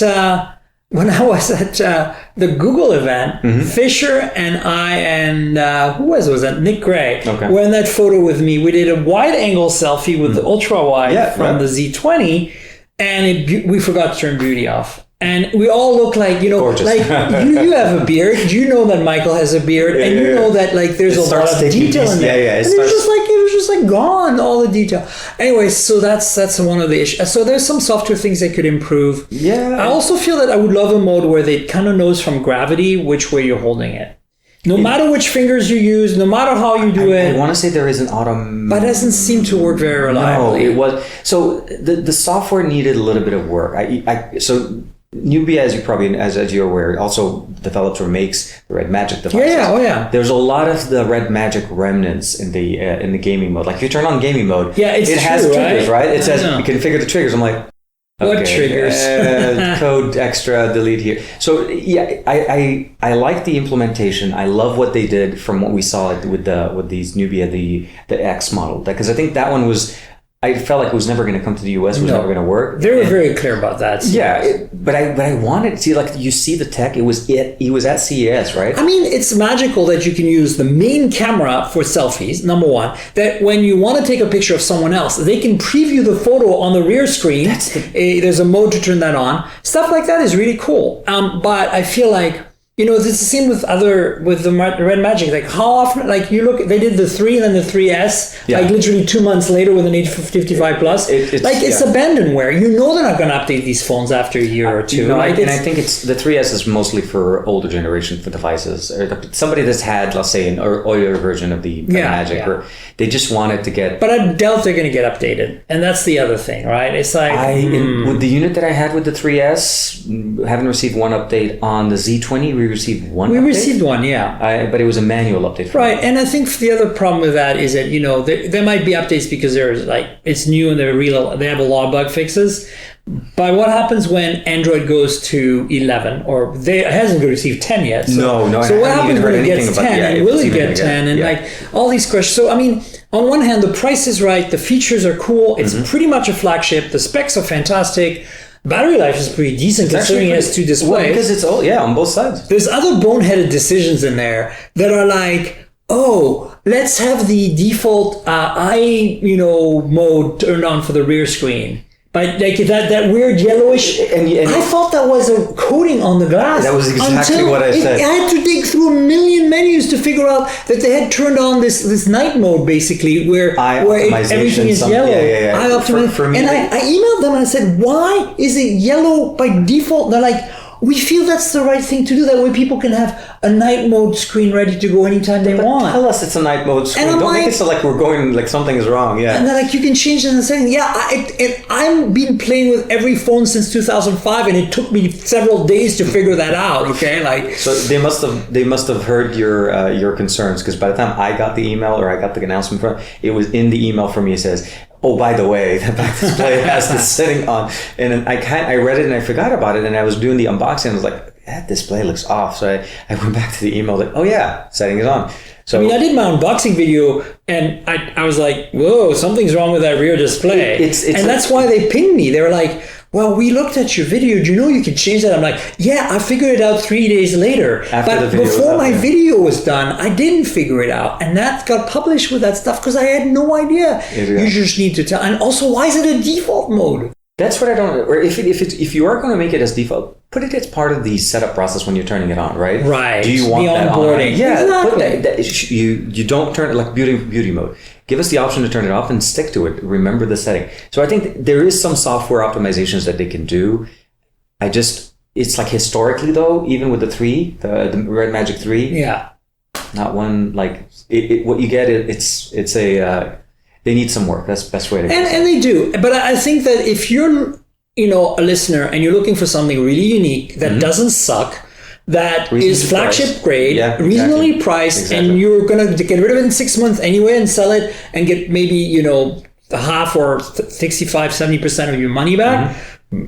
the Google event, Fisher and I and who was that? Nick Gray were in that photo with me. We did a wide angle selfie with the ultra wide from the Z20, and we forgot to turn beauty off. And we all look like, gorgeous. Like you have a beard. You know that Michael has a beard, and you know that like there's a lot of detail in there. And it was just like gone, all the detail. Anyway, so that's one of the issues. So there's some software things they could improve. Yeah. I also feel that I would love a mode where they kind of knows from gravity which way you're holding it. No matter which fingers you use, no matter how you do it. I want to say there is an auto... But it doesn't seem to work very reliably. No, it was... So the software needed a little bit of work. So Nubia, as you're aware, also develops or makes the Red Magic devices. Yeah. There's a lot of the Red Magic remnants in the gaming mode. Like if you turn on gaming mode, it has triggers, right? It says configure the triggers. I'm like, what triggers? Code extra, delete here. So yeah, I like the implementation. I love what they did from what we saw with these Nubia, the X model, because I think that one was. I felt like it was never going to come to the US. It was never going to work. They were very clear about that. So. Yeah, but I wanted to see, like, you see the tech. He was at CES, right? I mean, it's magical that you can use the main camera for selfies, number one, that when you want to take a picture of someone else, they can preview the photo on the rear screen. There's a mode to turn that on. Stuff like that is really cool. But I feel like, it's the same with the Red Magic. Like how often, like you look, they did the 3 and then the 3S, like literally 2 months later with an 855 Plus. It's abandonware. They're not going to update these phones after a year or two. And I think the 3S is mostly for older generation for devices, or somebody that's had, let's say, an earlier version of the Magic, or they just wanted to get. But I doubt they're going to get updated, and that's the other thing, right? It's like with the unit that I had with the 3S, haven't received one update. On the Z20, we received one. We received one, yeah. But it was a manual update. Right, and I think the other problem with that is that there might be updates because there's it's new and they have a lot of bug fixes. But what happens when Android goes to 11 or it hasn't received 10 yet? So, no. So what happens when it gets 10? And will it get 10? And all these questions. So I mean, on one hand, the price is right, the features are cool. It's pretty much a flagship. The specs are fantastic. Battery life is pretty decent considering it has 2 displays. Well, because it's on both sides. There's other boneheaded decisions in there that are like, let's have the default eye, mode turned on for the rear screen. But like that weird yellowish, and I thought that was a coating on the glass. That was exactly what I said. I had to dig through a million menus to figure out that they had turned on this night mode, basically, where everything is yellow. Eye optimization. And I emailed them and I said, why is it yellow by default? They're like, we feel that's the right thing to do. That way people can have a night mode screen ready to go anytime they want. Tell us it's a night mode screen. Don't make it so like we're going, like something is wrong. Yeah. And then you can change it and say, I've been playing with every phone since 2005 and it took me several days to figure that out. Okay. So they must have heard your concerns, because by the time I got the email or I got the announcement from it, was in the email from me. It says, oh, by the way, the back display has this setting on. And I read it and I forgot about it. And I was doing the unboxing and I was like, that display looks off. So I went back to the email like, oh yeah, setting is on. So I did my unboxing video and I was like, whoa, something's wrong with that rear display. That's why they pinged me. They were like, well, we looked at your video. Do you know you can change that? I'm like, yeah, I figured it out 3 days later. But before my video was done, I didn't figure it out. And that got published with that stuff because I had no idea. You just need to tell. And also, why is it a default mode? That's what I don't. Or if you are going to make it as default, put it as part of the setup process when you're turning it on, right? Right. Do you want the that onboarding? On? Yeah. Exactly. You don't turn it like beauty mode. Give us the option to turn it off and stick to it. Remember the setting. So I think there is some software optimizations that they can do. It's like historically though, even with the Red Magic 3. Yeah. not one like what you get. It's a they need some work. That's the best way to. And they do, but I think that if you're a listener and you're looking for something really unique that doesn't suck, that is flagship grade, reasonably priced, and you're gonna get rid of it in 6 months anyway and sell it and get maybe half or 65-70% of your money back.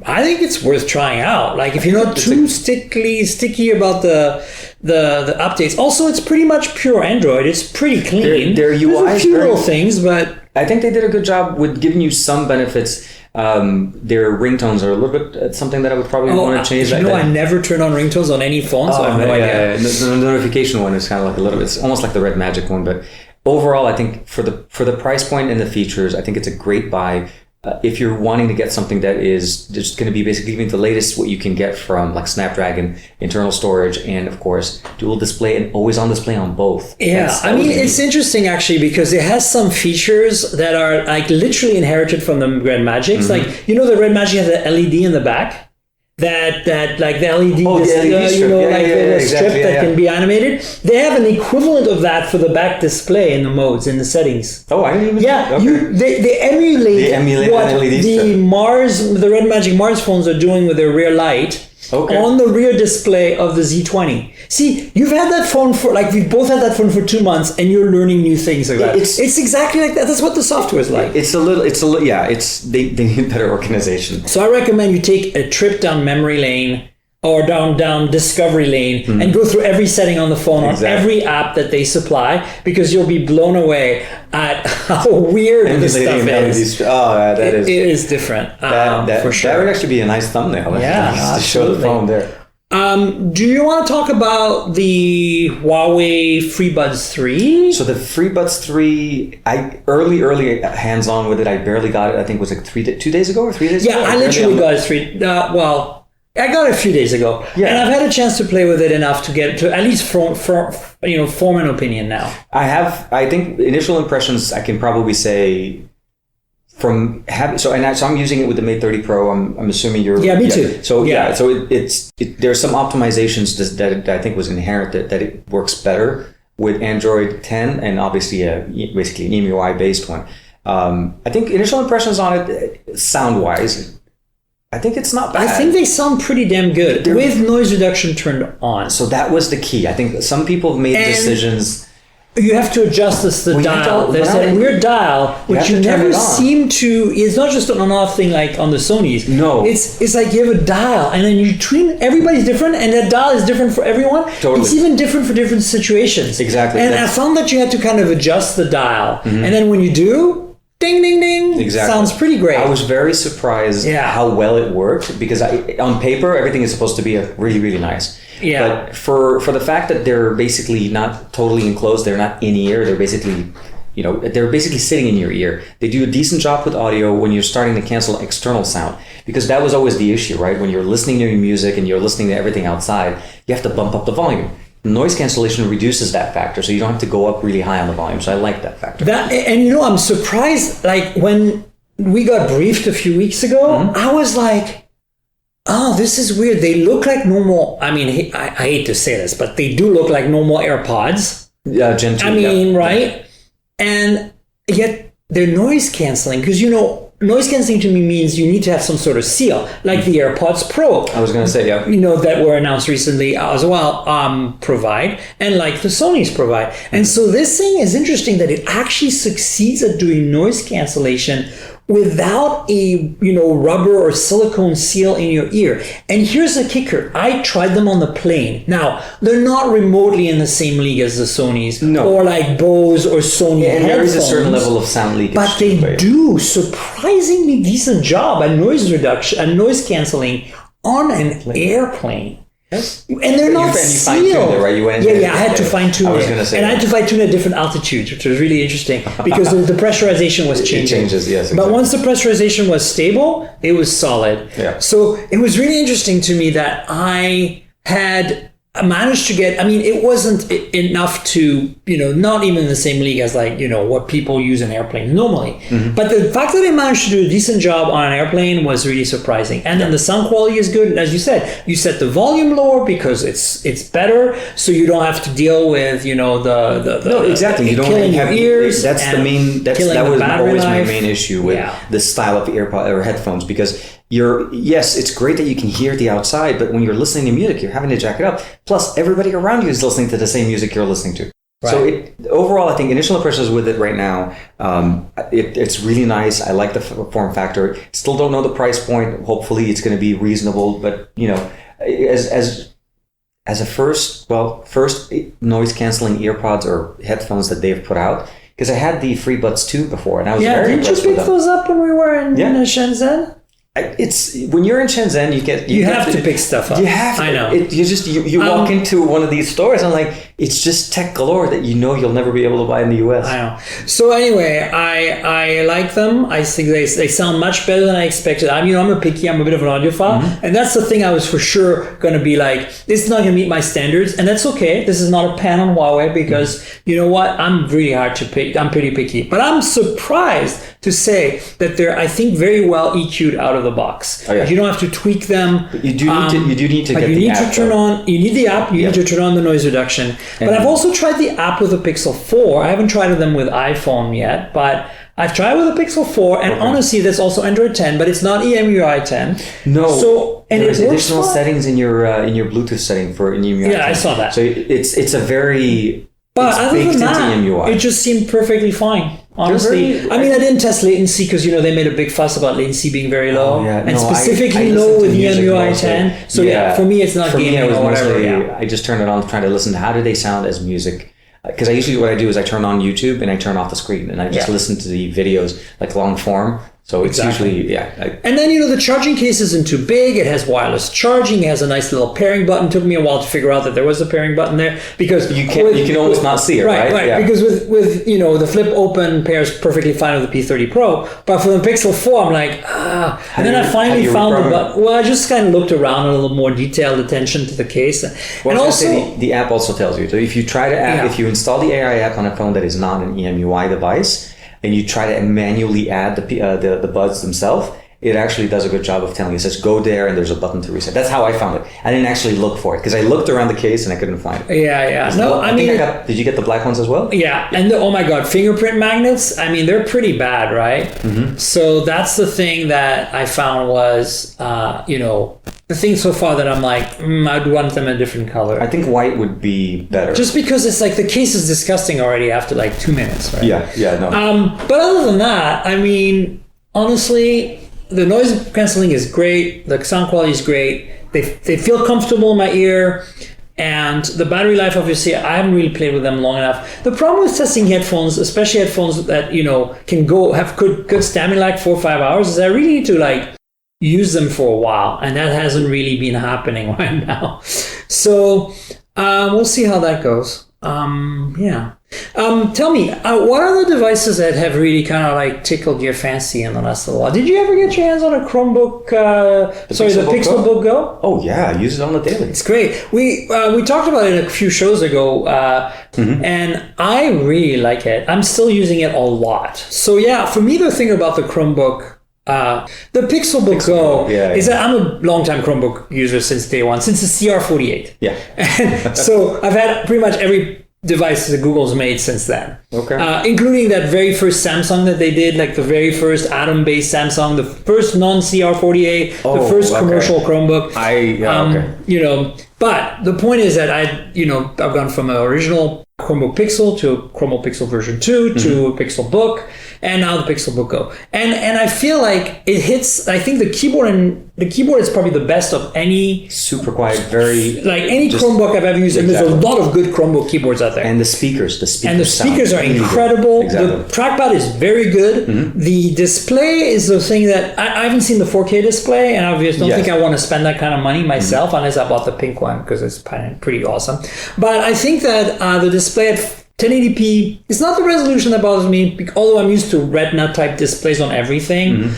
I think it's worth trying out. Like if you're not too sticky about the updates. Also, it's pretty much pure Android. It's pretty clean. Their UI There's a few little things, but I think they did a good job with giving you some benefits. Their ringtones are a little bit something that I would probably want to change. I never turn on ringtones on any phone, so I have no idea. The notification one is kind of like a little bit. It's almost like the Red Magic one, but overall, I think for the price point and the features, I think it's a great buy. If you're wanting to get something that is just going to be basically giving the latest what you can get from like Snapdragon, internal storage, and of course dual display and always on display on both. Yeah, I mean it's interesting actually because it has some features that are like literally inherited from the Red Magics. Like the Red Magic has an LED in the back. That like the LED, the strip that can be animated. They have an equivalent of that for the back display in the modes, in the settings. Oh, I didn't even. Yeah, they emulate what the Red Magic Mars phones are doing with their rear light. On the rear display of the Z20. See, you've had that phone we've both had that phone for 2 months and you're learning new things like that. It's exactly like that. That's what the software is like. They need better organization. So I recommend you take a trip down memory lane or down discovery lane and go through every setting on the phone on every app that they supply because you'll be blown away at how weird this stuff is. It is different. For sure. That would actually be a nice thumbnail. Yeah, to show the phone there. Do you want to talk about the Huawei FreeBuds 3? So the FreeBuds 3, I early hands-on with it. I barely got it. I think it was like 2 days ago or 3 days ago. Yeah, I literally got it I got it a few days ago, and I've had a chance to play with it enough to get to at least form an opinion now. I think initial impressions I can probably say from having so I'm using it with the Mate 30 Pro. I'm assuming you're me too. So there's some optimizations that I think was inherent that it works better with Android 10 and obviously basically an EMUI based one. I think initial impressions on it sound wise. I think it's not bad. I think they sound pretty damn good with noise reduction turned on. So that was the key. I think some people have made decisions. You have to adjust the dial. There's that weird dial, which you never seem to. It's not just an on-off thing like on the Sonys. No. It's like you have a dial, and then you tune. Everybody's different, and that dial is different for everyone. Totally. It's even different for different situations. Exactly. And I found that you had to kind of adjust the dial, and then when you do. Ding, ding, ding. Exactly. Sounds pretty great. I was very surprised how well it worked because on paper, everything is supposed to be really, really nice. Yeah. But for the fact that they're basically not totally enclosed, they're not in ear, they're basically, they're basically sitting in your ear. They do a decent job with audio when you're starting to cancel external sound because that was always the issue, right? When you're listening to your music and you're listening to everything outside, you have to bump up the volume. Noise cancellation reduces that factor, so you don't have to go up really high on the volume. So I like that factor. I'm surprised. Like when we got briefed a few weeks ago, I was like, "Oh, this is weird. They look like normal." I mean, I hate to say this, but they do look like normal AirPods. Yeah, Gen 2. I mean, right? And yet they're noise canceling because noise canceling to me means you need to have some sort of seal, like the AirPods Pro. I was going to say, that were announced recently as well, provide, and like the Sonys provide. And so this thing is interesting that it actually succeeds at doing noise cancellation without a rubber or silicone seal in your ear. And here's the kicker. I tried them on the plane. Now, they're not remotely in the same league as the Sonys or like Bose or Sony headphones. There is a certain level of sound leakage. But they do surprisingly decent job at noise reduction and noise cancelling on an airplane. Yes. And they're not sealed. You fine-tuned it, right? I had to fine-tune it. And I had to fine-tune at different altitudes, which was really interesting because the pressurization was changing. It changes, yes. Exactly. But once the pressurization was stable, it was solid. Yeah. So it was really interesting to me that I had managed to get, I mean, it wasn't enough to, not even in the same league as like, what people use in airplanes normally. But the fact that they managed to do a decent job on an airplane was really surprising. And then the sound quality is good. And as you said, you set the volume lower because it's better. So you don't have to deal with, no, exactly. You don't killing have your ears. That's the main, that was always my main issue with this style of earpod or headphones, because yes, it's great that you can hear the outside, but when you're listening to music, you're having to jack it up. Plus, everybody around you is listening to the same music you're listening to. Right. So overall, I think initial impressions with it right now, it's really nice. I like the form factor. Still don't know the price point. Hopefully, it's going to be reasonable. But as a first noise canceling earpods or headphones that they've put out, because I had the FreeBuds 2 before, and I was very impressed with them. Didn't you pick those up when we were in Shenzhen? It's when you're in Shenzhen, you have to pick stuff up. You have to. I know. You walk into one of these stores and like it's just tech galore that you'll never be able to buy in the US. I know. So anyway, I like them. I think they sound much better than I expected. I'm a bit of an audiophile, and that's the thing I was for sure going to be like, this is not going to meet my standards, and that's okay. This is not a pan on Huawei because you know what? I'm really hard to pick. I'm pretty picky, but I'm surprised to say that they're, I think, very well EQ'd out of the box. Oh, yeah. You don't have to tweak them. But you do need to get the app. You need the app. You need to turn on the noise reduction. But I've also tried the app with the Pixel 4. I haven't tried them with iPhone yet, but I've tried with the Pixel 4, and honestly, there's also Android 10, but it's not EMUI 10. No. So there's additional settings in your Bluetooth setting for EMUI 10. Yeah, I saw that. So it's a very. But other than that, it just seemed perfectly fine. Honestly, I didn't test latency because they made a big fuss about latency being very low, and specifically low with EMUI 10. So for me, it's not gaming or whatever. I just turn it on, trying to listen to how do they sound as music. Because what I do is I turn on YouTube and I turn off the screen and I just listen to the videos like long form. So it's usually, and then, the charging case isn't too big. It has wireless charging. It has a nice little pairing button. It took me a while to figure out that there was a pairing button there because you can almost not see it, right? Right. Yeah. Because with the flip open pairs perfectly fine with the P30 Pro. But for the Pixel 4, I'm like, And then I finally found the button. Well, I just kind of looked around a little more detailed attention to the case. And also, the app also tells you. So if you try to if you install the AI app on a phone that is not an EMUI device, and you try to manually add the buds themselves, it actually does a good job of telling you. It says, go there, and there's a button to reset. That's how I found it. I didn't actually look for it, because I looked around the case and I couldn't find it. Yeah. No, did you get the black ones as well? Yeah, and oh my God, fingerprint magnets, they're pretty bad, right? Mm-hmm. So that's the thing that I found was, the thing so far that I'm like, I'd want them a different color. I think white would be better. Just because it's like the case is disgusting already after like 2 minutes, right? Yeah, no. But other than that, honestly, the noise canceling is great. The sound quality is great. They feel comfortable in my ear. And the battery life, obviously, I haven't really played with them long enough. The problem with testing headphones, especially headphones that, can have good stamina like 4 or 5 hours, is I really need to use them for a while, and that hasn't really been happening right now. So we'll see how that goes. Tell me, what are the devices that have really kind of tickled your fancy in the last little while? Did you ever get your hands on a Chromebook? The Pixelbook Go? Oh yeah, I use it on the daily. It's great. We talked about it a few shows ago, and I really like it. I'm still using it a lot. So yeah, for me, the thing about the Chromebook. The Pixelbook Go is that I'm a longtime Chromebook user since day one, since the CR48. Yeah. And so I've had pretty much every device that Google's made since then. Okay. Including that very first Samsung that they did, like the very first Atom-based Samsung, the first non-CR48, the first commercial Chromebook. But the point is that I've gone from an original Chromebook Pixel to a Chromebook Pixel version 2 to a Pixelbook, and now the Pixelbook Go. And I feel like it hits, I think the keyboard is probably the best of any super quiet, very any Chromebook I've ever used. And there's a lot of good Chromebook keyboards out there. And the speakers are incredible. Exactly. The trackpad is very good. Mm-hmm. The display is the thing that I haven't seen the 4K display, and I obviously don't think I want to spend that kind of money myself unless I bought the pink one because it's pretty awesome. But I think that the display at 1080p. It's not the resolution that bothers me, although I'm used to Retina type displays on everything.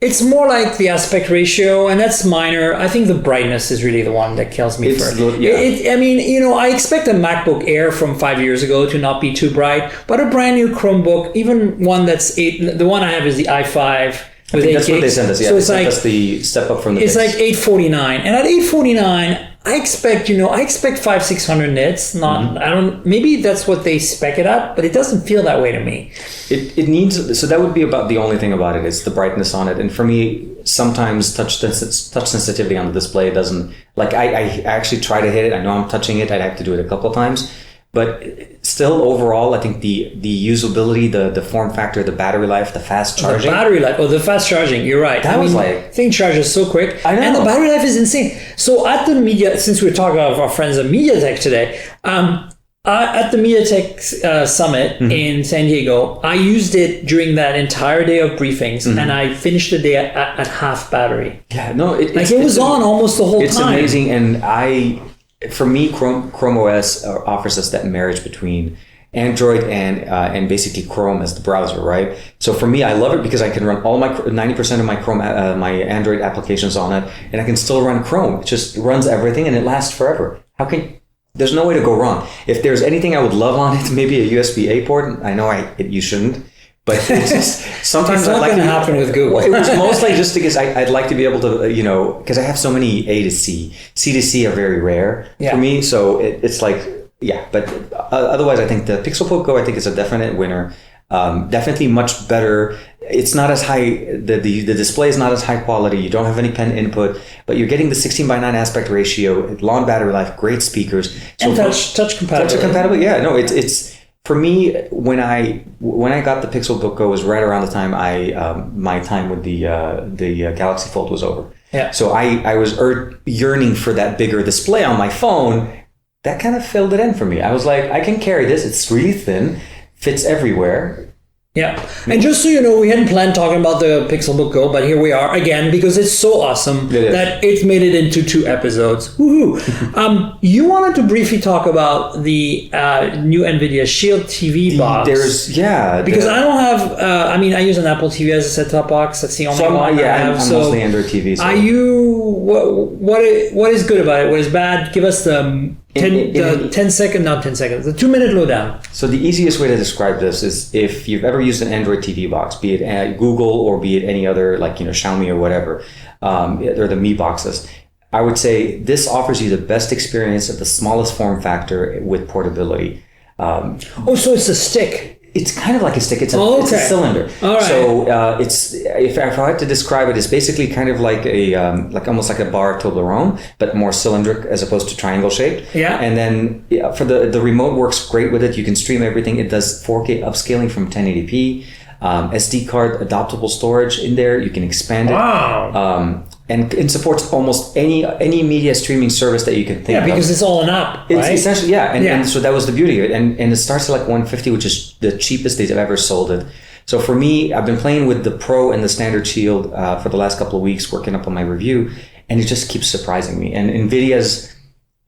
It's more like the aspect ratio, and that's minor. I think the brightness is really the one that kills me first. I mean, I expect a MacBook Air from 5 years ago to not be too bright, but a brand new Chromebook, even one that's the one I have is the i5. I think that's what they sent us. Yeah, so it's like the step up from the. It's like 849, and at 849, I expect 500-600 nits. Not I don't. Maybe that's what they spec it at, but it doesn't feel that way to me. It needs. So that would be about the only thing about it is the brightness on it, and for me, sometimes touch sensitivity on the display doesn't. Like I actually try to hit it. I know I'm touching it. I'd have to do it a couple of times. But still, overall, I think the usability, the form factor, the battery life, the fast charging. The fast charging, you're right. Thing charges so quick. I know. And the battery life is insane. So at the since we're talking about our friends at MediaTek today, at the MediaTek Summit in San Diego, I used it during that entire day of briefings, and I finished the day at half battery. Yeah, no. It was on almost the whole time. It's amazing, and for me, Chrome OS offers us that marriage between Android and basically Chrome as the browser, right? So for me, I love it because I can run all my 90% of my Chrome, my Android applications on it, and I can still run Chrome. It just runs everything, and it lasts forever. There's no way to go wrong. If there's anything I would love on it, maybe a USB-A port. I know you shouldn't. But it's just, sometimes it's not going to happen with Google. It was mostly just because I'd like to be able to, because I have so many A to C. C to C are very rare for me. So it's like, but otherwise I think the Pixelbook Go, I think is a definite winner. Definitely much better. It's not as high, the display is not as high quality. You don't have any pen input, but you're getting the 16:9 aspect ratio, long battery life, great speakers. So and touch compatible. Touch compatible, yeah. No, it's for me, when I got the Pixelbook Go was right around the time my time with the Galaxy Fold was over. Yeah. So I was yearning for that bigger display on my phone. That kind of filled it in for me. I was like, I can carry this. It's really thin, fits everywhere. Yeah. And just so you know, we hadn't planned talking about the Pixelbook Go, but here we are again because it's so awesome that it's made it into 2 episodes. Woohoo! You wanted to briefly talk about the new NVIDIA Shield TV box. Because I don't have, I use an Apple TV as a set-top box. That's the only one I have. I'm mostly Android TV. So. Are you, what is good about it? What is bad? Give us the 2-minute lowdown. So the easiest way to describe this is if you've ever used an Android TV box, be it at Google or be it any other like Xiaomi or whatever, or the Mi boxes, I would say this offers you the best experience at the smallest form factor with portability. So it's a stick. It's kind of like a stick. It's a cylinder. All right. So it's if I had to describe it, it's basically kind of like almost like a bar Toblerone, but more cylindric as opposed to triangle shaped. Yeah. And then for the remote works great with it. You can stream everything. It does 4K upscaling from 1080p. SD card adaptable storage in there. You can expand it. Wow. And it supports almost any media streaming service that you can think of. Yeah, because it's all an app, right? It's essentially, and so that was the beauty of it. And it starts at like $150, which is the cheapest they've ever sold it. So for me, I've been playing with the Pro and the standard Shield for the last couple of weeks, working up on my review, and it just keeps surprising me. And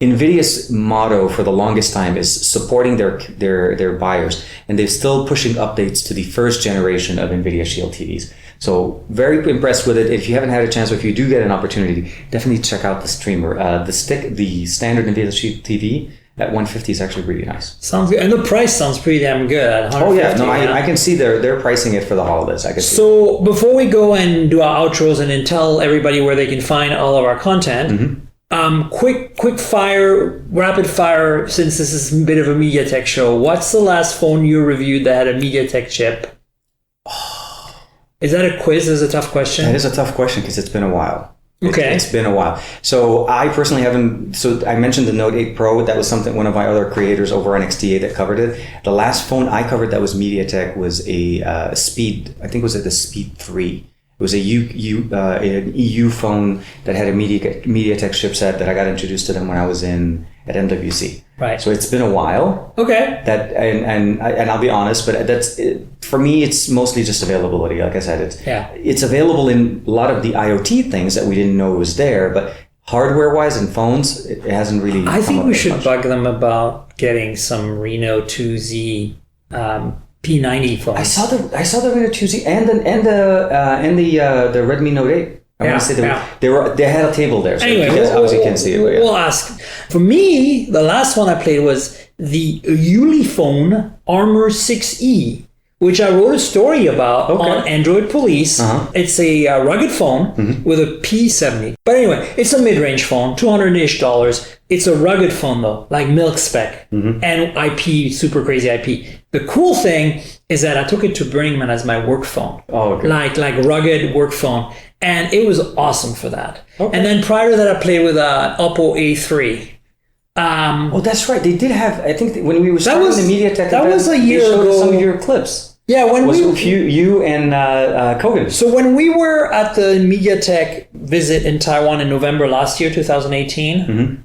NVIDIA's motto for the longest time is supporting their buyers, and they're still pushing updates to the first generation of NVIDIA Shield TVs. So very impressed with it. If you haven't had a chance, or if you do get an opportunity, definitely check out the streamer. The standard NVIDIA Shield TV at $150 is actually really nice. Sounds good, and the price sounds pretty damn good at $150. Oh yeah, no, I can see they're pricing it for the holidays. I can see. So before we go and do our outros and then tell everybody where they can find all of our content. Quick fire, rapid fire, since this is a bit of a MediaTek show. What's the last phone you reviewed that had a MediaTek chip? Is that a quiz? Is a tough question? That is a tough question because it's been a while. Okay. It's been a while. So I personally haven't, so I mentioned the Note 8 Pro. That was something, one of my other creators over on XDA that covered it. The last phone I covered that was MediaTek was a Speed, I think it was the Speed 3. It was an EU phone that had a MediaTek chipset that I got introduced to them when I was at MWC. Right. So it's been a while. Okay. And I'll be honest, but that's for me. It's mostly just availability. Like I said, it's available in a lot of the IoT things that we didn't know was there, but hardware-wise in phones, it hasn't really. I think we should much. bug them about getting some Reno 2Z P90 phones. I saw the Reno 2Z and the Redmi Note 8. I want to say they had a table there. So anyway, you guys obviously can't see it. But we'll ask. For me, the last one I played was the Ulefone Armor 6E, which I wrote a story about on Android Police. It's a rugged phone with a P70. But anyway, it's a mid-range phone, $200-ish. It's a rugged phone though, like milk spec and IP, super crazy IP. The cool thing is that I took it to Burning Man as my work phone. Oh, okay. Like rugged work phone. And it was awesome for that. Okay. And then prior to that, I played with an Oppo A3. Oh, that's right. They did have, I think when we were starting the MediaTek that event, was a year they showed ago. Some of your clips. Yeah, you and Kogan. So when we were at the MediaTek visit in Taiwan in November last year, 2018,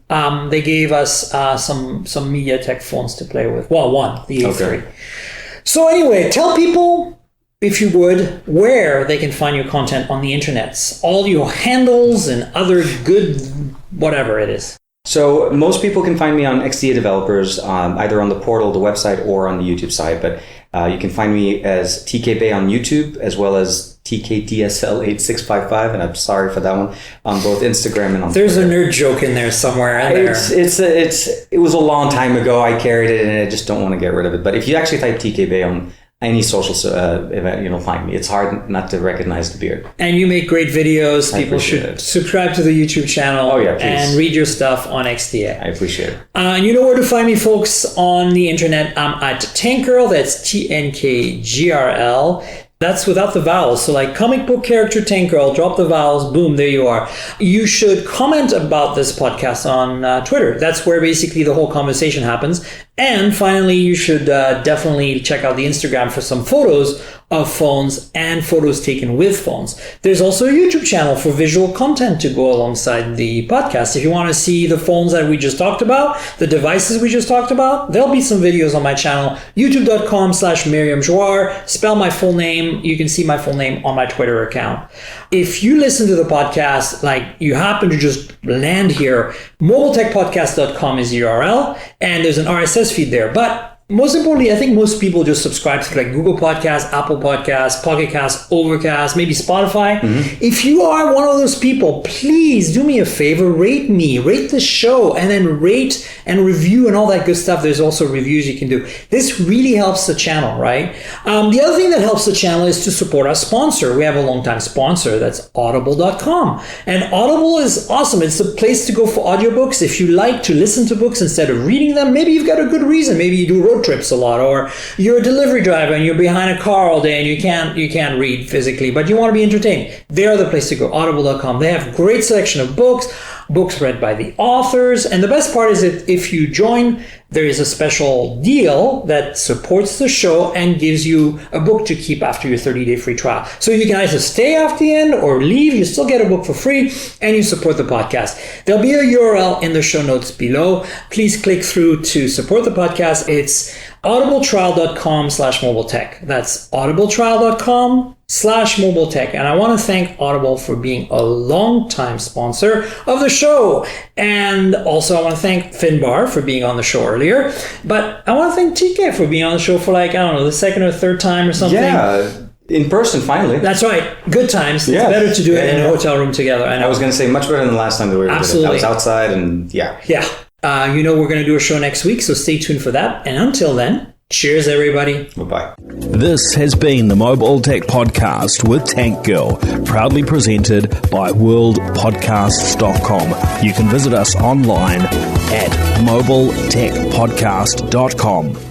they gave us some MediaTek phones to play with. Well, one, the A3. Okay. So anyway, tell people, if you would, where they can find your content on the internets, all your handles and other good whatever it is. So most people can find me on XDA Developers, either on the portal, the website, or on the YouTube side. But you can find me as TK Bay on YouTube, as well as TKDSL8655, and I'm sorry for that one, on both Instagram and on There's Twitter. A nerd joke in there somewhere. It was a long time ago. I carried it, and I just don't want to get rid of it. But if you actually type TK Bay on any social event, you'll find me. It's hard not to recognize the beard. And you make great videos. People should subscribe to the YouTube channel. Oh, yeah, please. And read your stuff on XDA. I appreciate it. And you know where to find me, folks, on the internet. I'm at Tankgirl. That's TNKGRL. That's without the vowels. So like comic book character Tankgirl, drop the vowels, boom, there you are. You should comment about this podcast on Twitter. That's where basically the whole conversation happens. And finally, you should definitely check out the Instagram for some photos of phones and photos taken with phones. There's also a YouTube channel for visual content to go alongside the podcast. If you want to see the phones that we just talked about, the devices we just talked about, there'll be some videos on my channel, youtube.com/MiriamJouar. Spell my full name. You can see my full name on my Twitter account. If you listen to the podcast, like you happen to just land here, mobiletechpodcast.com is the URL, and there's an RSS feed there. But most importantly, I think most people just subscribe to like Google Podcasts, Apple Podcasts, Pocket Casts, Overcast, maybe Spotify. If you are one of those people, please do me a favor, rate the show, and then rate and review and all that good stuff. There's also reviews you can do. This really helps the channel, right? The other thing that helps the channel is to support our sponsor. We have a longtime sponsor, that's audible.com. And Audible is awesome. It's the place to go for audiobooks. If you like to listen to books instead of reading them, maybe you've got a good reason. Maybe you do road trips a lot, or you're a delivery driver and you're behind a car all day and you can't read physically, but you want to be entertained. They're the place to go, audible.com. They have great selection of books read by the authors, and the best part is that if you join, there is a special deal that supports the show and gives you a book to keep after your 30-day free trial. So you can either stay after the end or leave. You still get a book for free and you support the podcast. There'll be a URL in the show notes below. Please click through to support the podcast. It's audibletrial.com/mobiletech. That's audibletrial.com/mobiletech. And I want to thank Audible for being a long-time sponsor of the show. And also I want to thank Finbarr for being on the show earlier. But I want to thank TK for being on the show for like, I don't know, the second or third time or something. Yeah, in person finally. That's right. Good times. It's better to do it in a hotel room together. I was going to say much better than the last time that we were Absolutely. I was outside and yeah. We're going to do a show next week, so stay tuned for that. And until then, cheers, everybody. Bye-bye. This has been the Mobile Tech Podcast with Tank Girl, proudly presented by worldpodcasts.com. You can visit us online at mobiletechpodcast.com.